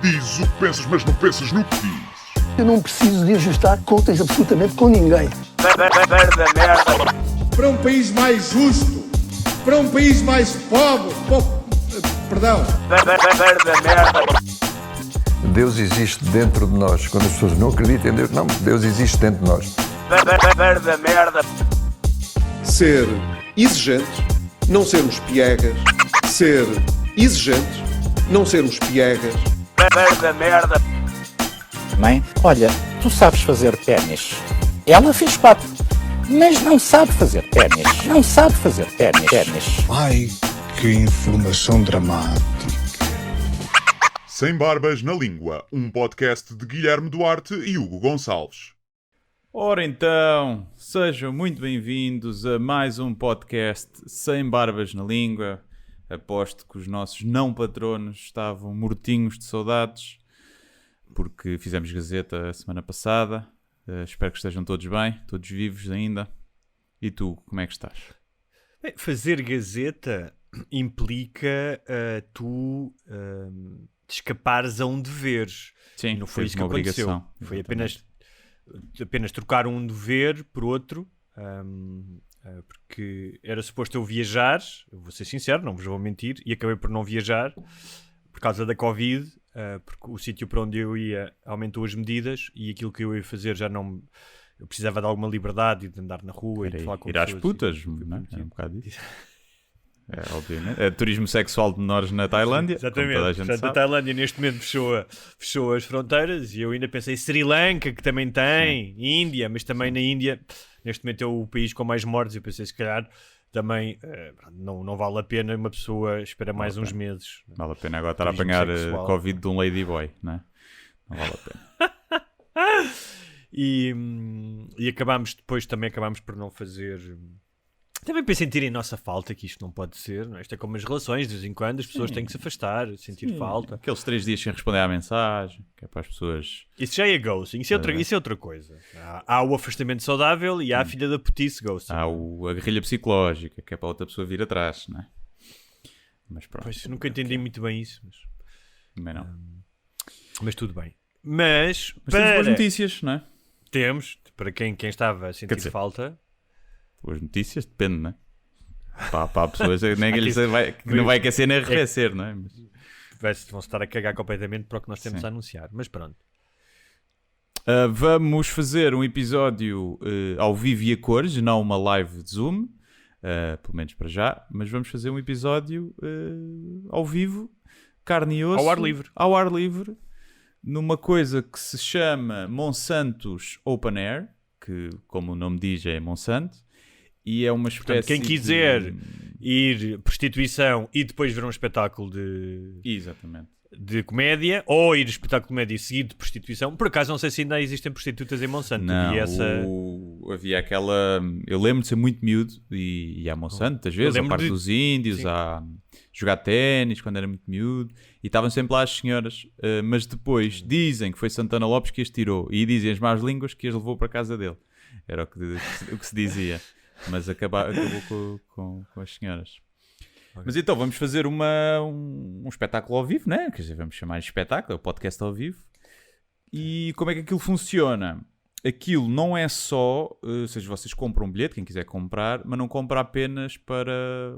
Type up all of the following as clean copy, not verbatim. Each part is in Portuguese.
Dizes o que pensas, mas não pensas no que dizes. Eu não preciso de ajustar contas absolutamente com ninguém. Para um país mais justo, para um país mais pobre, perdão. Deus existe dentro de nós. Quando as pessoas não acreditam em Deus, não, Deus existe dentro de nós. Ser exigente, não sermos piegas. Ser exigente, não sermos piegas. Mãe, olha, tu sabes fazer ténis. Ela fez 4, mas não sabe fazer ténis. Não sabe fazer ténis. Ai, que informação dramática. Sem Barbas na Língua, um podcast de Guilherme Duarte e Hugo Gonçalves. Ora então, sejam muito bem-vindos a mais um podcast Sem Barbas na Língua. Aposto que os nossos não-patronos estavam mortinhos de saudades, porque fizemos Gazeta a semana passada. Espero que estejam todos bem, todos vivos ainda. E tu, como é que estás? Bem, fazer Gazeta implica tu te escapares a um dever. Sim, não foi isso que obrigação. aconteceu. Foi apenas trocar um dever por outro, porque era suposto eu viajar, eu vou ser sincero, não vos vou mentir, e acabei por não viajar por causa da Covid, porque o sítio para onde eu ia aumentou as medidas e aquilo que eu ia fazer já não... Eu precisava de alguma liberdade de andar na rua e de falar com ir às pessoas. putas, não é? É um bocado isso. É, obviamente. É turismo sexual de menores na Tailândia. Exatamente. Como toda a gente Portanto, sabe. a Tailândia neste momento fechou as fronteiras e eu ainda pensei Sri Lanka, que também tem, Índia, mas também na Índia, neste momento é o país com mais mortes. Eu pensei, se calhar, também não vale a pena uma pessoa espera mais uns meses. Vale a pena agora estar a Turismo apanhar sexual. Covid de um ladyboy, não é? Não vale a pena. E acabámos por não fazer... Também para sentirem nossa falta, que isto não pode ser, não é? Isto é como as relações, de vez em quando as pessoas têm que se afastar, sentir Sim, falta. Aqueles 3 dias sem responder à mensagem, que é para as pessoas... Isso já é ghosting, isso é outra coisa. Há o afastamento saudável e há a filha da putice ghosting. Há a guerrilha psicológica, que é para outra pessoa vir atrás, não é? Mas pronto. Pois, nunca entendi muito bem isso, Também não. mas tudo bem. Mas temos boas notícias, não é? temos, para quem estava a sentir Quer dizer, falta... Boas notícias, depende, não é? Para pessoas nem que não vai aquecer nem arrefecer, não é? Vão-se estar a cagar completamente para o que nós temos a anunciar, mas pronto. Vamos fazer um episódio ao vivo e a cores, não uma live de Zoom, pelo menos para já, mas vamos fazer um episódio ao vivo, carne e osso, ao ar livre, numa coisa que se chama Monsanto's Open Air, que, como o nome diz, é Monsanto, e é uma espécie. Portanto, quem quiser ir prostituição e depois ver um espetáculo Exatamente. de comédia, ou ir a espetáculo de comédia seguido de prostituição, por acaso não sei se ainda existem prostitutas em Monsanto. Não, e havia aquela... Eu lembro de ser muito miúdo e há Monsanto, às vezes, ao Parque dos Índios, Sim. a jogar ténis quando era muito miúdo, e estavam sempre lá as senhoras, mas depois dizem que foi Santana Lopes que as tirou, e dizem as más línguas que as levou para a casa dele. Era o que se dizia. Mas acabou com as senhoras. Okay. Mas então vamos fazer um espetáculo ao vivo, né? Quer dizer, vamos chamar de espetáculo, é o podcast ao vivo. E como é que aquilo funciona? Aquilo não é só, ou seja, vocês compram um bilhete, quem quiser comprar, mas não compra apenas para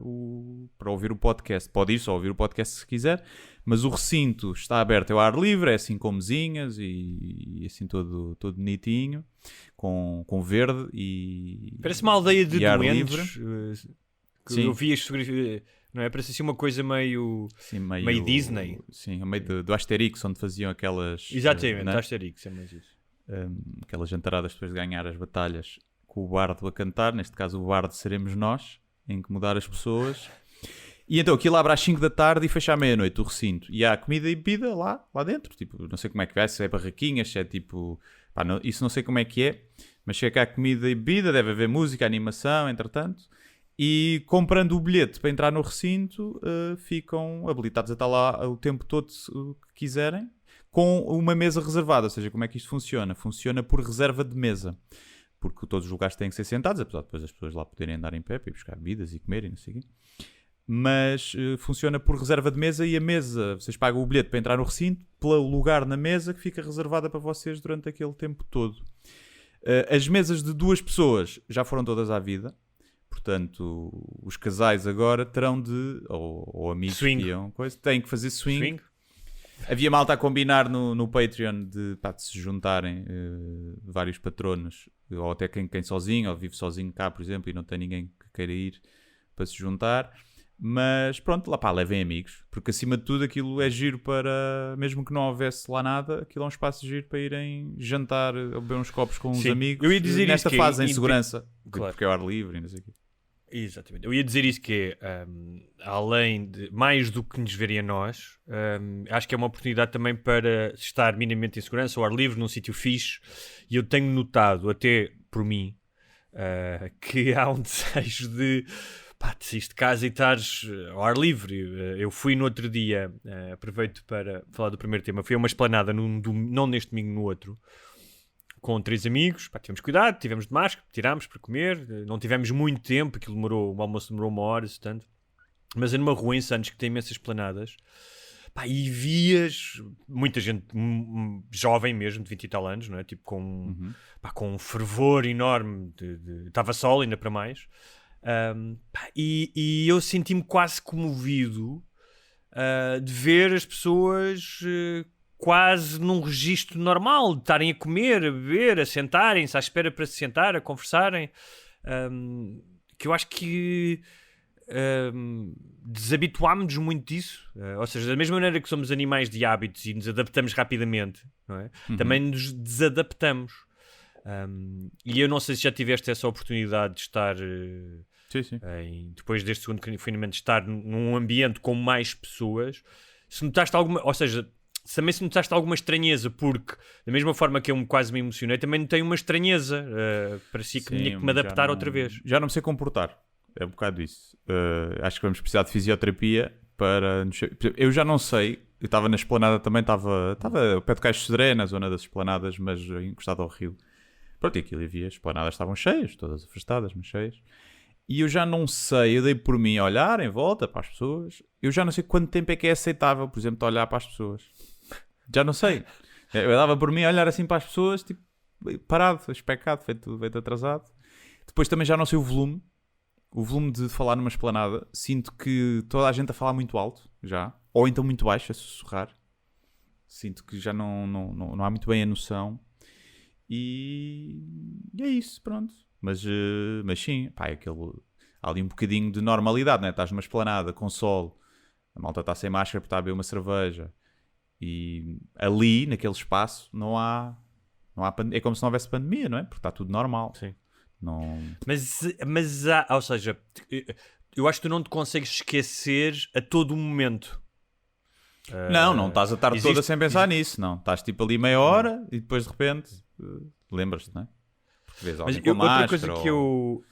ouvir o podcast. Pode ir só ouvir o podcast se quiser, mas o recinto está aberto ao ar livre, é assim com mesinhas e assim todo bonitinho, com verde e... Parece uma aldeia de doentes. Sim. Eu vi as fotografias, não é? Parece assim uma coisa meio Disney. Sim, meio do Asterix, onde faziam aquelas... Exatamente, Asterix, é mais isso. Aquelas jantaradas depois de ganhar as batalhas com o bardo a cantar, neste caso o bardo seremos nós, a incomodar as pessoas. E então aquilo abre às 5 da tarde e fecha à meia-noite o recinto. E há comida e bebida lá dentro. Tipo, não sei como é que vai, se é barraquinhas, se é tipo... isso não sei como é que é, mas se é que há comida e bebida, deve haver música, animação, entretanto. E comprando o bilhete para entrar no recinto, ficam habilitados a estar lá o tempo todo que quiserem, com uma mesa reservada. Ou seja, como é que isto funciona? Funciona por reserva de mesa. Porque todos os lugares têm que ser sentados, apesar de depois as pessoas lá poderem andar em pé para ir buscar bebidas e comer e não sei o quê. mas funciona por reserva de mesa, e a mesa, vocês pagam o bilhete para entrar no recinto, pelo lugar na mesa que fica reservada para vocês durante aquele tempo todo. As mesas de 2 pessoas já foram todas à vida, portanto os casais agora terão de, ou amigos Swing. que iam, têm que fazer swing. Havia malta a combinar no Patreon de se juntarem vários patronos, ou até quem sozinho, ou vive sozinho cá, por exemplo, e não tem ninguém que queira ir para se juntar. Mas pronto, lá levem amigos, porque acima de tudo aquilo é giro para, mesmo que não houvesse lá nada, aquilo é um espaço giro para irem jantar, ou beber uns copos com uns amigos. Eu ia dizer nesta isso, fase em segurança, claro. porque é ao ar livre e não sei o quê. Exatamente. Eu ia dizer isso, que é, além de, mais do que nos verem a nós, acho que é uma oportunidade também para estar minimamente em segurança, ao ar livre, num sítio fixe, e eu tenho notado, até por mim, que há um desejo de saís de casa e estares ao ar livre. Eu fui no outro dia, aproveito para falar do primeiro tema, fui a uma esplanada, não neste domingo, no outro, com 3 amigos, tivemos cuidado, tivemos de máscara, tirámos para comer, não tivemos muito tempo, aquilo demorou, o almoço demorou 1 hora, tanto. Mas é numa rua em Santos que tem imensas esplanadas, e vias muita gente jovem mesmo, de 20 e tal anos, não é? Tipo com um fervor enorme, estava sol ainda para mais. E eu senti-me quase comovido de ver as pessoas quase num registro normal, de estarem a comer, a beber, a sentarem-se à espera para se sentar, a conversarem, que eu acho que desabituámos-nos muito disso, ou seja, da mesma maneira que somos animais de hábitos e nos adaptamos rapidamente, não é? Também nos desadaptamos. E eu não sei se já tiveste essa oportunidade de estar depois deste segundo confinamento, de estar num ambiente com mais pessoas, se notaste alguma, ou seja, também se notaste alguma estranheza, porque da mesma forma que eu quase me emocionei, também notei uma estranheza, parecia que tinha que me adaptar outra vez. Já não me sei comportar, é um bocado isso. Acho que vamos precisar de fisioterapia para... Eu já não sei, eu estava na esplanada também, estava ao pé de Caixo de Sodré, na zona das esplanadas, mas encostado ao rio. Pronto, e aquilo havia, as esplanadas estavam cheias, todas afastadas, mas cheias. E eu já não sei, eu dei por mim a olhar em volta para as pessoas, eu já não sei quanto tempo é que é aceitável, por exemplo, de olhar para as pessoas. Já não sei. Eu dava por mim a olhar assim para as pessoas, tipo, parado, especado, feito atrasado. Depois também já não sei o volume de falar numa esplanada. Sinto que toda a gente a falar muito alto, já. Ou então muito baixo, a sussurrar. Sinto que já não há muito bem a noção. E é isso, pronto. Mas sim, é há ali um bocadinho de normalidade, né? Estás numa esplanada com sol, a malta está sem máscara porque está a beber uma cerveja. E ali, naquele espaço, não há é como se não houvesse pandemia, não é? Porque está tudo normal. Sim. Não... Mas há, ou seja, eu acho que tu não te consegues esquecer a todo o momento. Não estás a tarde toda sem pensar nisso, não. Estás tipo ali meia hora e depois de repente lembras-te, não é? Porque vês alguém com outra máscara. Coisa que eu...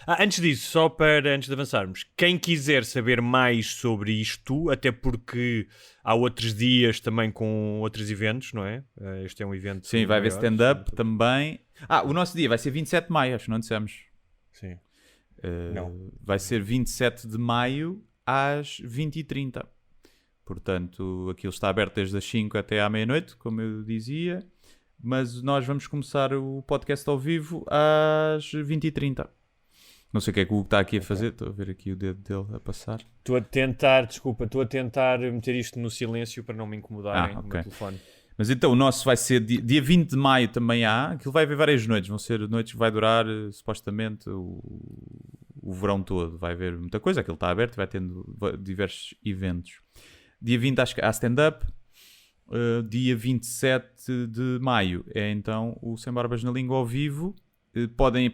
antes disso, antes de avançarmos, quem quiser saber mais sobre isto, até porque há outros dias também com outros eventos, não é? Este é um evento. Sim, vai haver maior, stand-up também. O nosso dia vai ser 27 de maio, acho que não dissemos. Sim. Vai ser 27 de maio às 20h30. Portanto, aquilo está aberto desde as 5 até à meia-noite, como eu dizia. Mas nós vamos começar o podcast ao vivo às 20h30. Não sei o que é que o Hugo está aqui a fazer. Estou a ver aqui o dedo dele a passar. Estou a tentar meter isto no silêncio para não me incomodarem no meu telefone. Mas então o nosso vai ser dia 20 de maio também há. Aquilo vai haver várias noites. Vão ser noites que vai durar supostamente o verão todo. Vai haver muita coisa. Aquilo está aberto. Vai tendo diversos eventos. Dia 20 acho que há stand-up. Dia 27 de maio é então o Sem Barbas na Língua ao vivo. Podem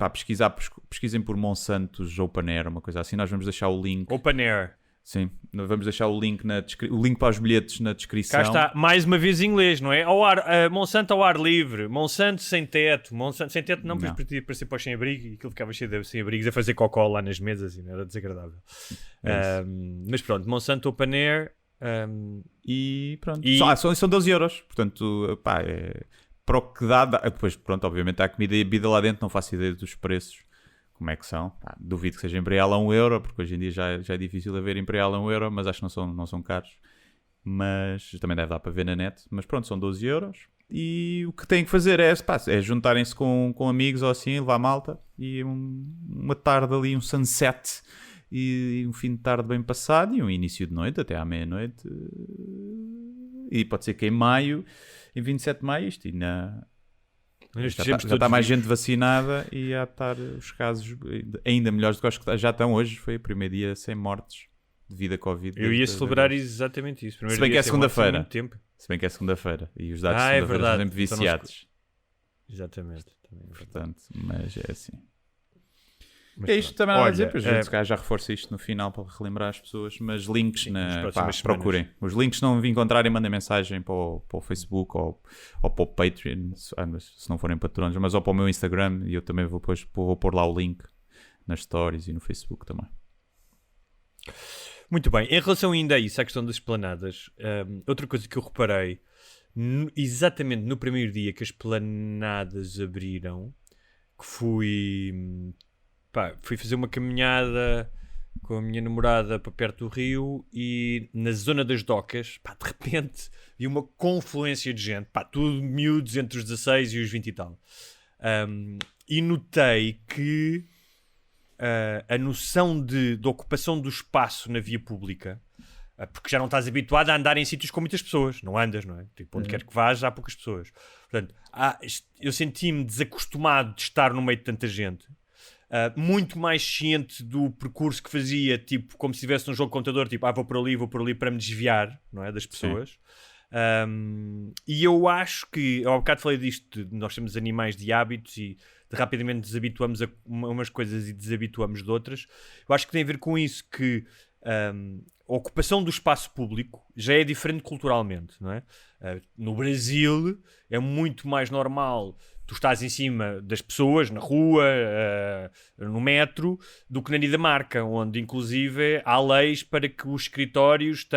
pesquisem por Monsantos Open Air, uma coisa assim. Nós vamos deixar o link. Open Air. Sim, nós vamos deixar o link o link para os bilhetes na descrição. Cá está, mais uma vez em inglês, não é? Monsanto ao ar livre, Monsanto sem teto. Monsanto sem teto não. Podia parecer para os sem-abrigo e aquilo ficava cheio de sem-abrigos a fazer cocó lá nas mesas e não era desagradável. Mas pronto, Monsanto Open Air. E pronto. São 12 euros. Portanto, para o que dá. Depois, pronto, obviamente há comida e bebida lá dentro. Não faço ideia dos preços. como é que são. Pá, duvido que seja Imperial a 1€, porque hoje em dia já é difícil haver Imperial a 1€, mas acho que não são caros. Mas também deve dar para ver na net. Mas pronto, são 12€. E o que têm que fazer é juntarem-se com amigos ou assim, levar malta, e uma tarde ali, um sunset, e um fim de tarde bem passado, e um início de noite, até à meia-noite. E pode ser que em maio, em 27 de maio, isto ainda... Já está mais gente vacinada e já estar os casos ainda melhores do que acho que já estão hoje. Foi o primeiro dia sem mortes devido a Covid. Eu ia celebrar exatamente isso. Se bem que é segunda-feira. Se bem que é segunda-feira. E os dados de segunda-feira são sempre viciados. Exatamente. Portanto, mas é assim. Mas é isto também não a dizer, olha, depois já reforça isto no final para relembrar as pessoas, mas links próximas procurem. Os links não me encontrarem, mandem mensagem para o Facebook ou para o Patreon, se não forem patronos, mas ou para o meu Instagram, e eu também vou pôr lá o link nas stories e no Facebook também. Muito bem, em relação ainda a isso, à questão das esplanadas, outra coisa que eu reparei, exatamente no primeiro dia que as esplanadas abriram, que fui fazer uma caminhada com a minha namorada para perto do rio, e na zona das docas, de repente vi uma confluência de gente, tudo miúdos entre os 16 e os 20 e tal. E notei que a noção de ocupação do espaço na via pública, porque já não estás habituado a andar em sítios com muitas pessoas, não andas, não é? Tipo, onde quer que vás, há poucas pessoas. Portanto, eu senti-me desacostumado de estar no meio de tanta gente. Muito mais ciente do percurso que fazia, tipo, como se estivesse num jogo de computador, tipo, vou por ali para me desviar, não é, das pessoas. E eu acho que, eu há bocado falei disto, nós temos animais de hábitos e rapidamente desabituamos a umas coisas e desabituamos de outras. Eu acho que tem a ver com isso, que a ocupação do espaço público já é diferente culturalmente, não é? No Brasil é muito mais normal tu estás em cima das pessoas, na rua, no metro, do que na Dinamarca, onde inclusive há leis para que os escritórios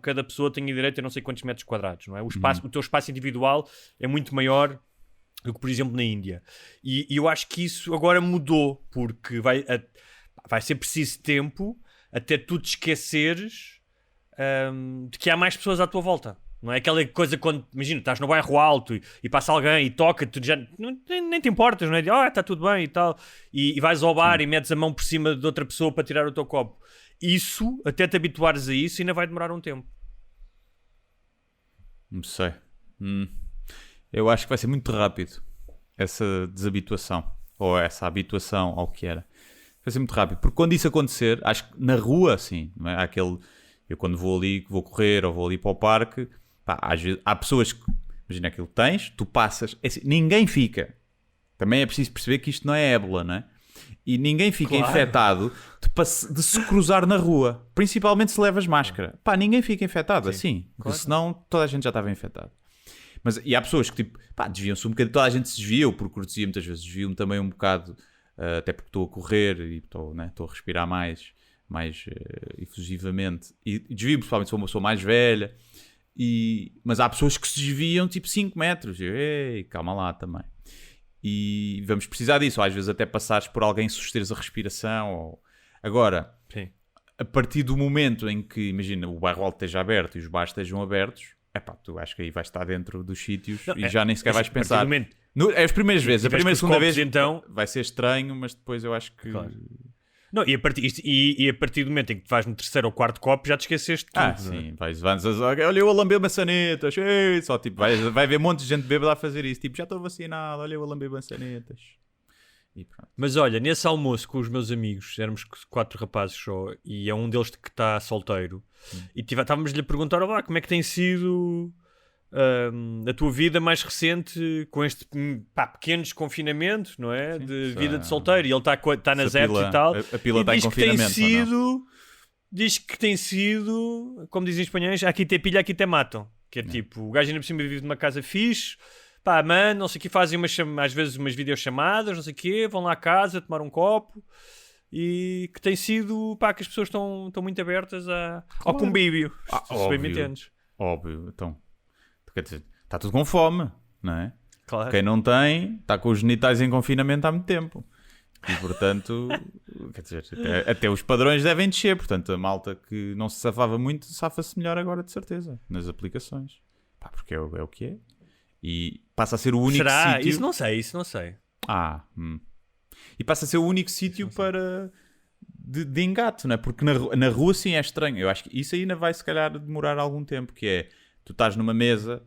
cada pessoa tenha direito a não sei quantos metros quadrados, não é? O teu espaço individual é muito maior do que, por exemplo, na Índia. E eu acho que isso agora mudou, porque vai ser preciso tempo até tu te esqueceres de que há mais pessoas à tua volta. Não é aquela coisa quando, imagina, estás no bairro alto e passa alguém e toca, tu já nem te importas, não é? Está tudo bem e tal. E vais ao bar e metes a mão por cima de outra pessoa para tirar o teu copo. Isso, até te habituares a isso, ainda vai demorar um tempo. Não sei. Eu acho que vai ser muito rápido essa desabituação, ou essa habituação ao que era. Vai ser muito rápido, porque quando isso acontecer, acho que na rua, sim, não é? Eu quando vou ali, vou correr ou vou ali para o parque, às vezes, há pessoas que, imagina aquilo que tens, tu passas, assim, ninguém fica. Também é preciso perceber que isto não é ébola, não é? E ninguém fica infectado de se cruzar na rua, principalmente se levas máscara. Ninguém fica infectado, assim, claro. Senão toda a gente já estava infectada. E há pessoas que, tipo, desviam-se um bocadinho, toda a gente se desvia, eu por cortesia muitas vezes desvio-me também um bocado, até porque estou a correr e estou a respirar mais efusivamente, e desvio principalmente se for uma pessoa mais velha, mas há pessoas que se desviam tipo 5 metros, ei, calma lá também, e vamos precisar disso, ou às vezes até passares por alguém, susteres a respiração, agora, sim. A partir do momento em que, imagina, o bairro alto esteja aberto e os bares estejam abertos, tu acho que aí vais estar dentro dos sítios e já nem sequer vais pensar. É as primeiras vezes, a primeira e segunda vez então vai ser estranho, mas depois eu acho que... Claro. Não, e a partir do momento em que tu vais no terceiro ou quarto copo, já te esqueceste de tudo. Sim, olha eu a lamber maçanetas, só tipo, vai ver um monte de gente bêbada a fazer isso, tipo, já estou vacinado, olha eu a lamber maçanetas. E pronto. Mas olha, nesse almoço com os meus amigos, éramos 4 rapazes só, e é um deles que está solteiro, e estávamos-lhe a perguntar, como é que tem sido a tua vida mais recente com este pequeno desconfinamento, não é? Sim, de vida de solteiro, e ele está nas apps e tal, a pila está em confinamento, diz que tem sido, como dizem os espanhóis, aqui te pilha, aqui te matam, que é tipo, o gajo ainda por cima vive numa casa fixe, mano, não sei o que, fazem às vezes umas videochamadas, não sei o que, vão lá à casa tomar um copo, e que tem sido, que as pessoas estão muito abertas ao convívio, se bem me entendes. Óbvio, então quer dizer, está tudo com fome, não é? Claro. Quem não tem, está com os genitais em confinamento há muito tempo. E portanto, quer dizer, até os padrões devem descer. Portanto, a malta que não se safava muito, safa-se melhor agora, de certeza, nas aplicações. Pá, porque é o que é. E passa a ser o único Será? sítio... Isso não sei. E passa a ser o único sítio para... De engate, não é? Porque na rua sim é estranho. Eu acho que isso ainda vai se calhar demorar algum tempo, que é, tu estás numa mesa,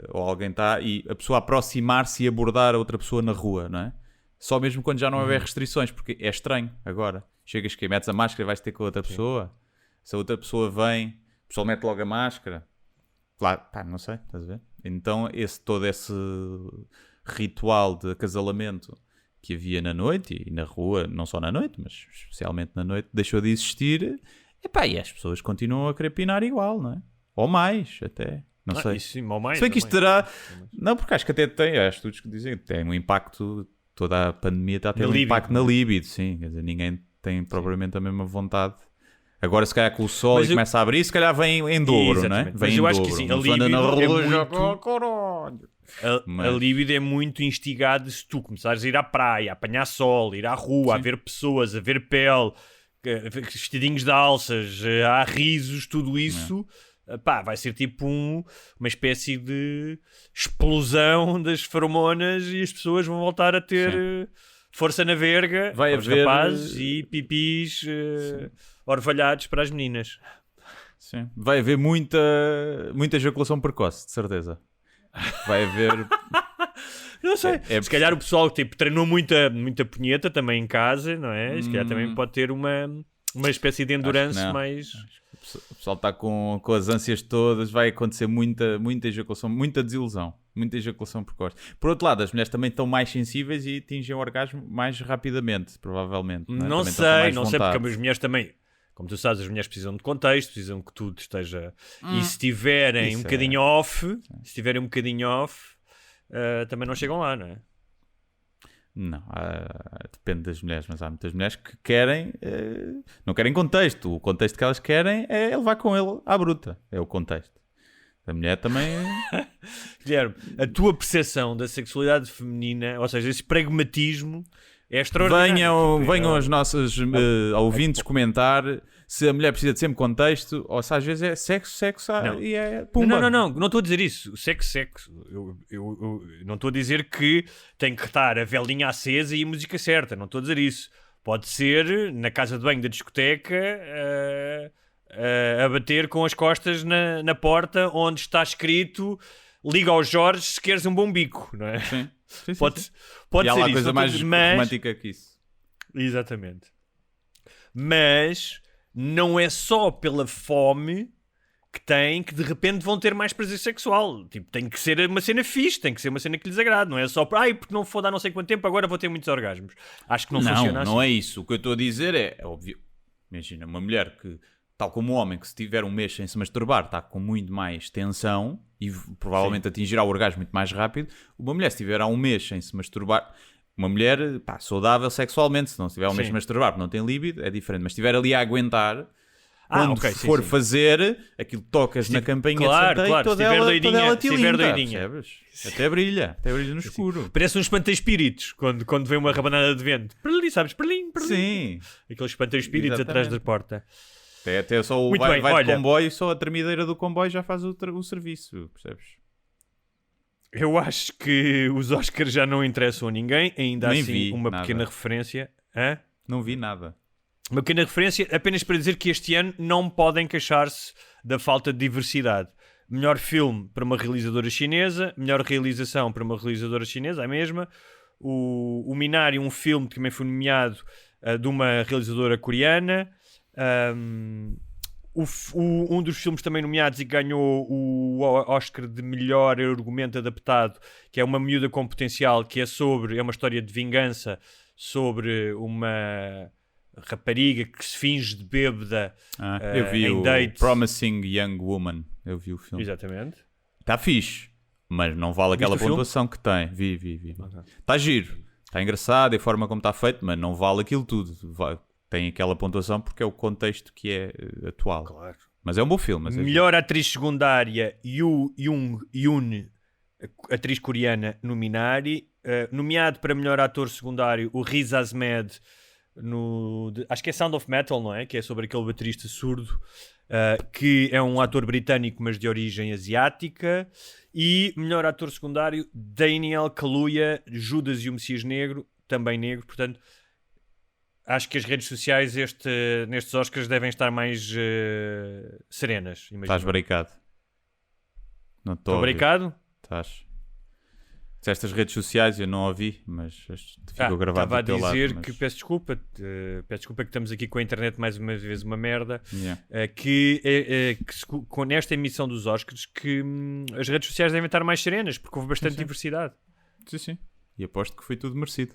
ou alguém está, e a pessoa aproximar-se e abordar a outra pessoa na rua, não é? Só mesmo quando já não houver restrições, porque é estranho agora. Chegas que metes a máscara e vais ter com a outra pessoa. Se a outra pessoa vem, a pessoa mete logo a máscara. Claro, pá, não sei, estás a ver? Então todo esse ritual de acasalamento que havia na noite e na rua, não só na noite, mas especialmente na noite, deixou de existir. Epá, e as pessoas continuam a querer pinar igual, não é? Ou mais, até. Não sei. Isso sim, ou mais, se bem que isto terá... Não, porque acho que até tem. Há estudos que dizem que tem um impacto... Toda a pandemia está a ter um impacto na libido, sim. Quer dizer, ninguém tem propriamente a mesma vontade. Agora, se calhar com o sol começa a abrir, se calhar vem em dobro, não é? Vem mas eu acho que sim, a libido a libido é muito instigado se tu começares a ir à praia, a apanhar sol, ir à rua, a ver pessoas, a ver pele, vestidinhos de alças, há risos, tudo isso... Pá, vai ser tipo uma espécie de explosão das feromonas e as pessoas vão voltar a ter força na verga, vai aos haver rapazes e pipis orvalhados para as meninas. Sim. Vai haver muita ejaculação precoce, de certeza. Vai haver... Não sei, se calhar o pessoal tipo, treinou muita punheta também em casa, não é? Se calhar também pode ter uma espécie de endurance mais... O pessoal está com as ânsias todas, vai acontecer muita ejaculação, muita desilusão, muita ejaculação precoce. Por outro lado, as mulheres também estão mais sensíveis e atingem o orgasmo mais rapidamente, provavelmente. Não sei, porque as mulheres também, como tu sabes, as mulheres precisam de contexto, precisam que tudo esteja... E se estiverem um bocadinho off, também não chegam lá, não é? Não, depende das mulheres, mas há muitas mulheres que querem, não querem contexto. O contexto que elas querem é levar com ele à bruta. É o contexto. A mulher também... Guilherme, a tua percepção da sexualidade feminina, ou seja, esse pragmatismo é extraordinário. Venham os nossos ouvintes comentar se a mulher precisa de sempre contexto ou se às vezes é sexo e é pumba. Não estou a dizer isso. Sexo. Eu não estou a dizer que tem que estar a velinha acesa e a música certa. Não estou a dizer isso. Pode ser na casa de banho da discoteca a bater com as costas na porta onde está escrito liga ao Jorge se queres um bom bico, não é? Sim. Pode e ser há lá isso. coisa mais romântica que isso. Exatamente. Mas não é só pela fome que têm que de repente vão ter mais prazer sexual. Tipo, tem que ser uma cena fixe, tem que ser uma cena que lhes agrade. Não é só porque não vou dar não sei quanto tempo, agora vou ter muitos orgasmos. Acho que não funciona assim. Não é isso. O que eu estou a dizer é óbvio. Imagina, uma mulher que, tal como um homem, que se tiver um mês sem se masturbar está com muito mais tensão e provavelmente atingirá o orgasmo muito mais rápido. Uma mulher, se tiver há um mês sem se masturbar, uma mulher saudável sexualmente, se não tiver um mês sem masturbar porque não tem líbido, é diferente. Mas se estiver ali a aguentar, quando for fazer, aquilo tocas na campainha de centeio, toda ela tilinta, até brilha no escuro. Parece um espanta-espíritos quando vem uma rabanada de vento. Perlim, sabes? Perlim. Sim. Aqueles espanta-espíritos atrás da porta. Até só vai de comboio, só a tremideira do comboio já faz o serviço, percebes? Eu acho que os Oscars já não interessam a ninguém, ainda Nem assim vi uma nada. pequena referência. Hã? Não vi nada. Uma pequena referência apenas para dizer que este ano não podem queixar-se da falta de diversidade. Melhor filme para uma realizadora chinesa, melhor realização para uma realizadora chinesa, a mesma. O Minari, um filme que também foi nomeado de uma realizadora coreana. Um dos filmes também nomeados e ganhou o Oscar de melhor argumento adaptado, que é Uma Miúda com Potencial, que é uma história de vingança sobre uma rapariga que se finge de bêbada eu vi em o date. Promising Young Woman. Eu vi o filme. Exatamente. Está fixe, mas não vale aquela Viste o pontuação que tem. Vi. Está giro, está engraçado, a forma como está feito, mas não vale aquilo tudo. Tem aquela pontuação porque é o contexto que é atual. Claro. Mas é um bom filme. Melhor atriz secundária, Yoo Yoon, atriz coreana no Minari. nomeado para melhor ator secundário o Riz Ahmed acho que é Sound of Metal, não é? Que é sobre aquele baterista surdo, que é um ator britânico mas de origem asiática. E melhor ator secundário Daniel Kaluuya, Judas e o Messias Negro, também negro. Portanto, acho que as redes sociais nestes Oscars devem estar mais serenas. Estás barricado. Não estou barricado? Estás. Estas redes sociais eu não ouvi, mas ficou gravado do teu lado. Estava a dizer que peço desculpa que estamos aqui com a internet mais uma vez uma merda, que nesta emissão dos Oscars que as redes sociais devem estar mais serenas, porque houve bastante diversidade. Sim. E aposto que foi tudo merecido.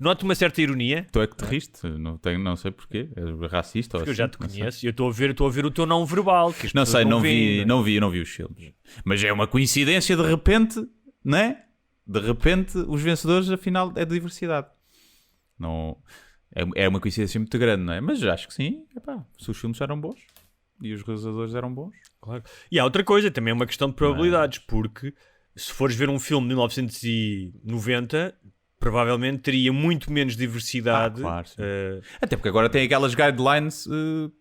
Noto uma certa ironia. Tu é que te riste, não sei porquê, és racista porque ou assim, eu já te conheço e eu estou a ver o teu não verbal. Que não sei, não vi os filmes. Mas é uma coincidência de repente, não é? De repente, os vencedores, afinal, é de diversidade. Não, é uma coincidência muito grande, não é? Mas acho que sim, se os filmes eram bons e os realizadores eram bons. Claro. E há outra coisa, também é uma questão de probabilidades, porque se fores ver um filme de 1990... provavelmente teria muito menos diversidade. Claro, até porque agora tem aquelas guidelines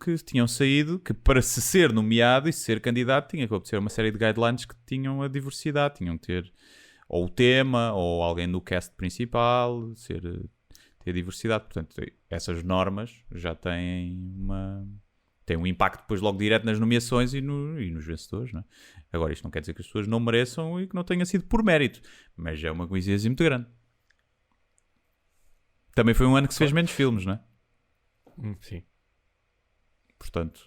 que tinham saído, que para se ser nomeado e se ser candidato tinha que obedecer uma série de guidelines que tinham a diversidade. Tinham que ter ou o tema, ou alguém no cast principal, ter diversidade. Portanto, essas normas já têm um impacto depois logo direto nas nomeações e nos vencedores. Não é? Agora, isto não quer dizer que as pessoas não mereçam e que não tenha sido por mérito, mas é uma coincidência muito grande. Também foi um ano que se fez menos filmes, não é? Sim. Portanto...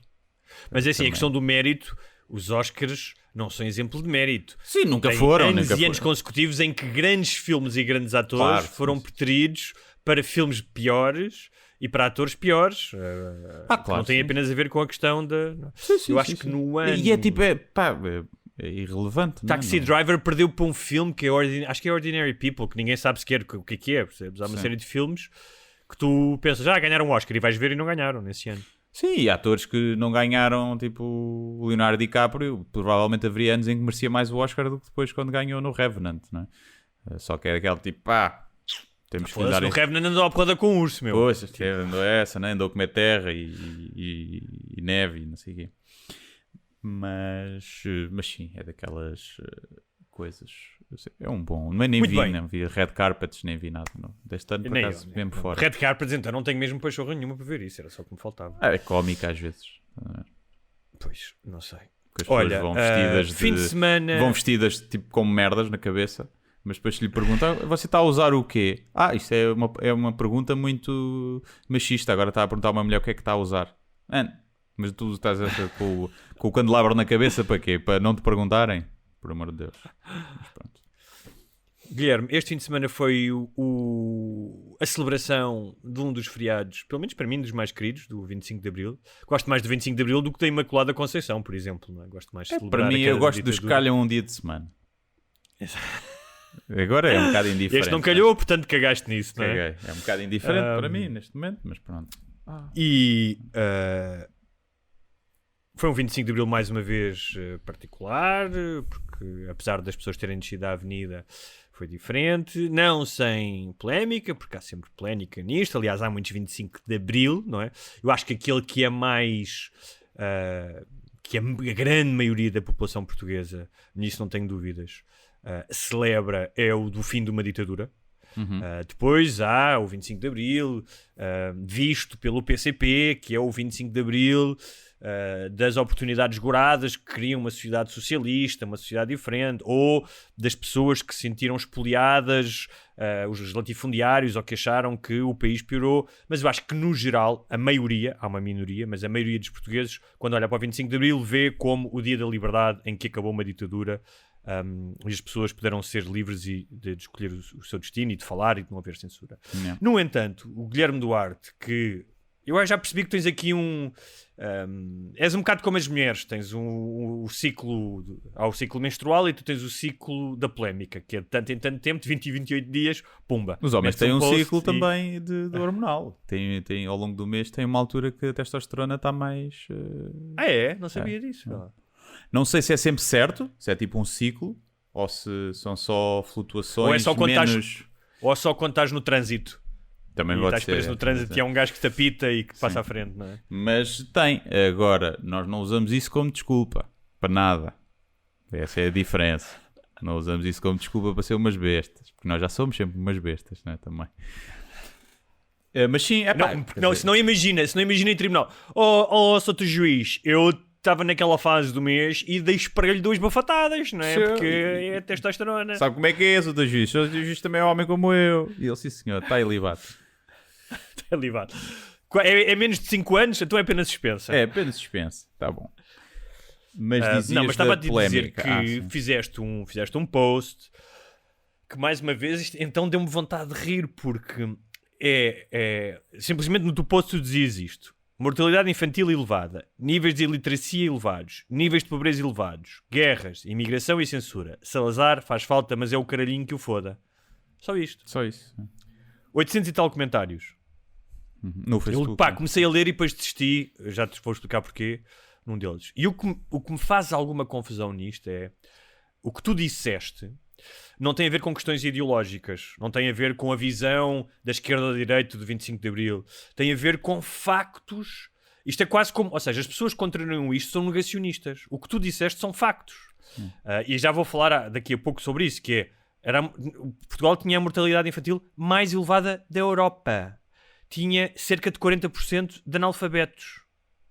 Mas é assim, a questão do mérito, os Oscars não são exemplo de mérito. Sim, nunca foram. Anos consecutivos em que grandes filmes e grandes atores foram preteridos para filmes piores e para atores piores. Claro, não tem apenas a ver com a questão da... Eu acho que no ano... E é tipo... é irrelevante. Taxi Driver perdeu para um filme que acho que é Ordinary People, que ninguém sabe sequer o que é, percebes? Há uma série de filmes que tu pensas, ganharam um Oscar e vais ver e não ganharam nesse ano. Sim, e atores que não ganharam, tipo o Leonardo DiCaprio, provavelmente haveria anos em que merecia mais o Oscar do que depois quando ganhou no Revenant, não é? Só que é aquele tipo, temos que dar... O Revenant andou à porrada com o urso, meu. Poxa, andou essa, né? Andou a comer terra e neve e não sei o quê. Mas sim, é daquelas coisas. É um bom. Nem vi red carpets, nem vi nada. Não. Deste ano, por acaso, bem por fora. Red carpets, então, não tenho mesmo pachorra nenhuma para ver isso. Era só o que me faltava. É cómica às vezes. Pois, não sei. Porque as pessoas vão vestidas fim de semana... Vão vestidas tipo com merdas na cabeça. Mas depois se lhe perguntam, você está a usar o quê? Isto é uma pergunta muito machista. Agora está a perguntar a uma mulher o que é que está a usar. Mas tu estás com o candelabro na cabeça para quê? Para não te perguntarem? Por amor de Deus. Mas pronto. Guilherme, este fim de semana foi a celebração de um dos feriados, pelo menos para mim, dos mais queridos, do 25 de Abril. Gosto mais do 25 de Abril do que da Imaculada Conceição, por exemplo. Não é? Gosto mais de celebrar. Para mim, eu gosto dos que calham um dia de semana. Agora é um bocado indiferente. Este não calhou, portanto cagaste nisso, não é? É um bocado indiferente para mim neste momento, mas pronto. Foi um 25 de Abril mais uma vez particular, porque apesar das pessoas terem descido à avenida, foi diferente. Não sem polémica, porque há sempre polémica nisto. Aliás, há muitos 25 de Abril, não é? Eu acho que aquele que é mais... que a grande maioria da população portuguesa, nisso não tenho dúvidas, celebra é o do fim de uma ditadura. Depois há o 25 de Abril, visto pelo PCP, que é o 25 de Abril das oportunidades goradas que criam uma sociedade socialista, uma sociedade diferente, ou das pessoas que se sentiram espoliadas, os latifundiários, ou que acharam que o país piorou. Mas eu acho que no geral, a maioria, há uma minoria, mas a maioria dos portugueses, quando olha para o 25 de Abril, vê como o dia da liberdade em que acabou uma ditadura. E as pessoas puderam ser livres de escolher o seu destino e de falar e de não haver censura. No entanto, o Guilherme Duarte, que eu já percebi que tens aqui és um bocado como as mulheres, tens o ciclo, há o ciclo menstrual e tu tens o ciclo da polémica, que é de tanto em tanto tempo, de 20 e 28 dias, pumba. Os homens têm um ciclo também de hormonal. Tem, ao longo do mês tem uma altura que a testosterona está mais... Não sabia disso. Não sei se é sempre certo, se é tipo um ciclo, ou se são só flutuações Ou é só quando menos... Ou só quando estás no trânsito. Também E pode estás preso ser. no trânsito e é um gajo que te apita e que passa à frente, não é? Mas tem. Agora, nós não usamos isso como desculpa. Para nada. Essa é a diferença. Não usamos isso como desculpa para ser umas bestas. Porque nós já somos sempre umas bestas, não é? Também. Mas sim, é pá. Não, se não imagina em tribunal. Oh, Souto Juiz, eu estava naquela fase do mês e dei para ele 2 bafatadas, não é? Sim. Porque é testosterona. Sabe como é que é esse, o juiz? O juiz também é homem como eu. E ele, sim senhor, está ilibado. Está alivado. É menos de 5 anos, então é pena suspensa. É, apenas suspense. Está bom. Mas dizias não, mas estava a te dizer polémica. que fizeste um post que, mais uma vez, então deu-me vontade de rir, porque simplesmente no teu post tu dizias isto: mortalidade infantil elevada, níveis de iliteracia elevados, níveis de pobreza elevados, guerras, imigração e censura. Salazar faz falta, mas é o caralhinho que o foda. Só isto. Só isso. 800 e tal comentários. No Facebook. Eu, pá, comecei a ler e depois desisti. Já te vou explicar porquê num deles. E o que me faz alguma confusão nisto é o que tu disseste não tem a ver com questões ideológicas, não tem a ver com a visão da esquerda ou da direita do 25 de Abril, tem a ver com factos. Isto é quase como, ou seja, as pessoas que contrariam isto são negacionistas. O que tu disseste são factos. E já vou falar daqui a pouco sobre isso, que Portugal tinha a mortalidade infantil mais elevada da Europa. Tinha cerca de 40% de analfabetos.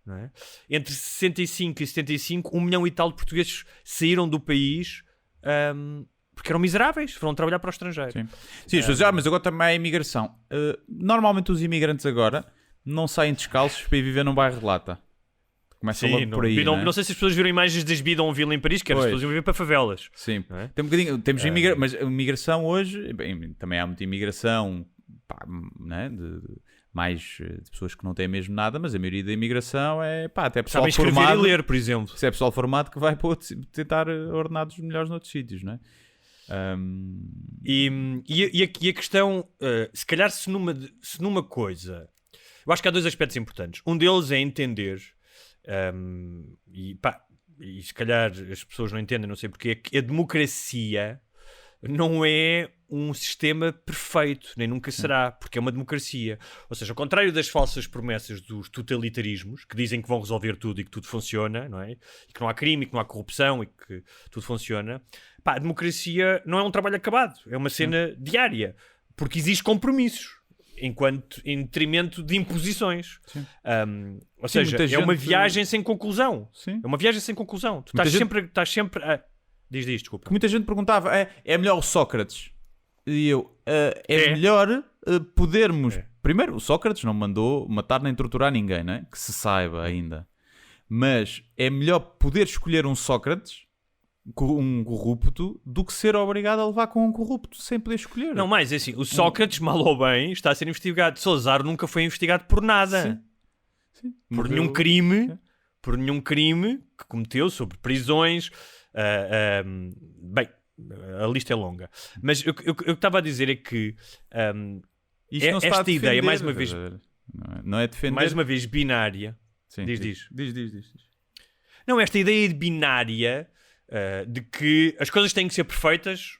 Não é? Entre 65 e 75, 1 milhão e tal de portugueses saíram do país porque eram miseráveis, foram trabalhar para o estrangeiro. Sim, as pessoas, mas agora também há a imigração. Normalmente os imigrantes agora não saem descalços para ir viver num bairro de lata. Começa logo por aí. Não sei se as pessoas viram imagens das Bidonville em Paris, que as pessoas iam viver para favelas. Sim, é? tem um bocadinho, temos mas a imigração hoje, bem, também há muita imigração, pá, né, de pessoas que não têm mesmo nada, mas a maioria da imigração é até pessoal sabem escrever formado, e ler, por exemplo. Se é pessoal formado que vai para tentar ordenados melhores noutros sítios, não é? E a questão, se calhar se numa coisa, eu acho que há 2 aspectos importantes. Um deles é entender, e se calhar as pessoas não entendem, não sei porquê, é que a democracia não é um sistema perfeito, nem nunca será, porque é uma democracia. Ou seja, ao contrário das falsas promessas dos totalitarismos, que dizem que vão resolver tudo e que tudo funciona, não é? E que não há crime, e que não há corrupção e que tudo funciona. A democracia não é um trabalho acabado, é uma cena diária, porque existe compromissos, em detrimento de imposições. Ou seja, é uma viagem sem conclusão. Sim. É uma viagem sem conclusão. Tu estás sempre a... Diz, desculpa. Que muita gente perguntava, é melhor o Sócrates? E eu, é melhor podermos... Primeiro, o Sócrates não mandou matar nem torturar ninguém, né? Que se saiba ainda. Mas é melhor poder escolher um Sócrates, um corrupto, do que ser obrigado a levar com um corrupto sem poder escolher. Não, mas é assim, o Sócrates, mal ou bem, está a ser investigado. Salazar nunca foi investigado por nada. Sim. Por nenhum crime que cometeu sobre prisões. Bem, a lista é longa. Mas o que eu estava a dizer é que isto não se está a esta defender, ideia, mais uma vez, não é defender. mais uma vez binária. Sim, Diz. Não, Não, esta ideia de binária de que as coisas têm que ser perfeitas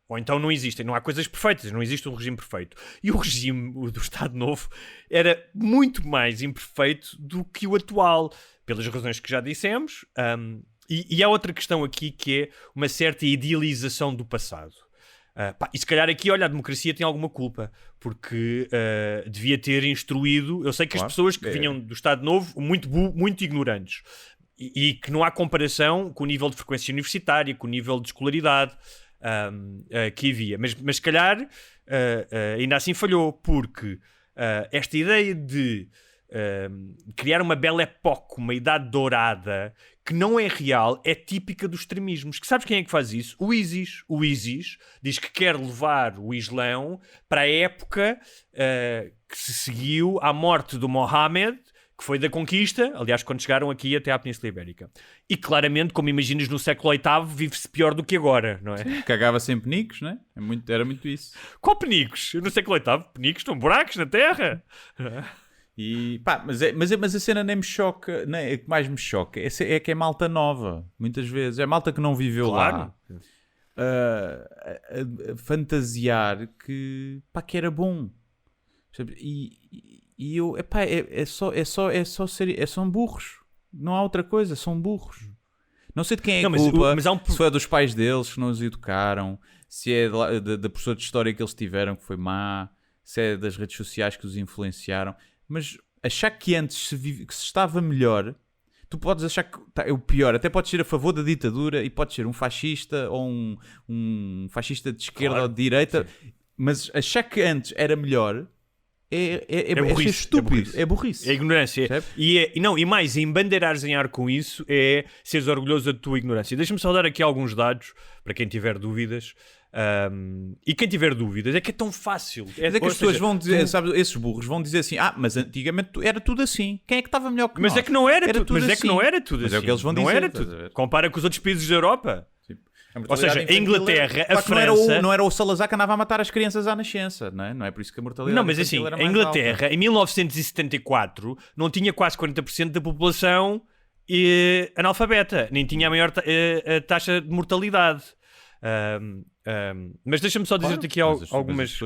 ou então não existem. Não há coisas perfeitas, não existe um regime perfeito. E o regime do Estado Novo era muito mais imperfeito do que o atual, pelas razões que já dissemos. E há outra questão aqui que é uma certa idealização do passado. E se calhar aqui, olha, a democracia tem alguma culpa, porque devia ter instruído. Eu sei que as pessoas que vinham do Estado Novo, muito ignorantes, e que não há comparação com o nível de frequência universitária, com o nível de escolaridade que havia. Mas se calhar ainda assim falhou, porque esta ideia de criar uma belle époque, uma idade dourada, que não é real, é típica dos extremismos. Que sabes quem é que faz isso? O ISIS. O ISIS diz que quer levar o Islão para a época que se seguiu à morte do Mohammed, que foi da conquista, aliás, quando chegaram aqui até à Península Ibérica. E claramente, como imaginas, no século VIII vive-se pior do que agora, não é? Cagava sem penicos, não é? Era muito isso. Qual penicos? No século VIII, penicos estão buracos na terra. E pá, mas a cena nem me choca, nem, o que mais me choca é que é malta nova, muitas vezes. É malta que não viveu lá. A fantasiar que era bom. E eu, epá, são burros. Não há outra coisa, são burros. Não sei de quem é a culpa, se foi dos pais deles que não os educaram, se é da professora de história que eles tiveram que foi má, se é das redes sociais que os influenciaram. Mas achar que antes que se estava melhor, tu podes achar que é o pior. Até podes ser a favor da ditadura e podes ser um fascista ou um fascista de esquerda ou de direita. Sim. Mas achar que antes era melhor é burrice, estúpido. É burrice. É ignorância. E mais, embandeirares em ar com isso é seres orgulhoso da tua ignorância. Deixa-me só dar aqui alguns dados para quem tiver dúvidas. E quem tiver dúvidas é que é tão fácil. É que as pessoas vão dizer, sabe, esses burros vão dizer assim: mas antigamente era tudo assim. Quem é que estava melhor que nós? Mas é que não era tudo assim. Mas é o que eles vão dizer. Não era tudo. Compara com os outros países da Europa. Sim. Ou seja, a Inglaterra, a França... Não era o Salazar que andava a matar as crianças à nascença, não é? Não é por isso que a mortalidade... Não, mas assim, a Inglaterra, em 1974, não tinha quase 40% da população analfabeta. Nem tinha a maior taxa de mortalidade. Mas deixa-me só dizer-te aqui algumas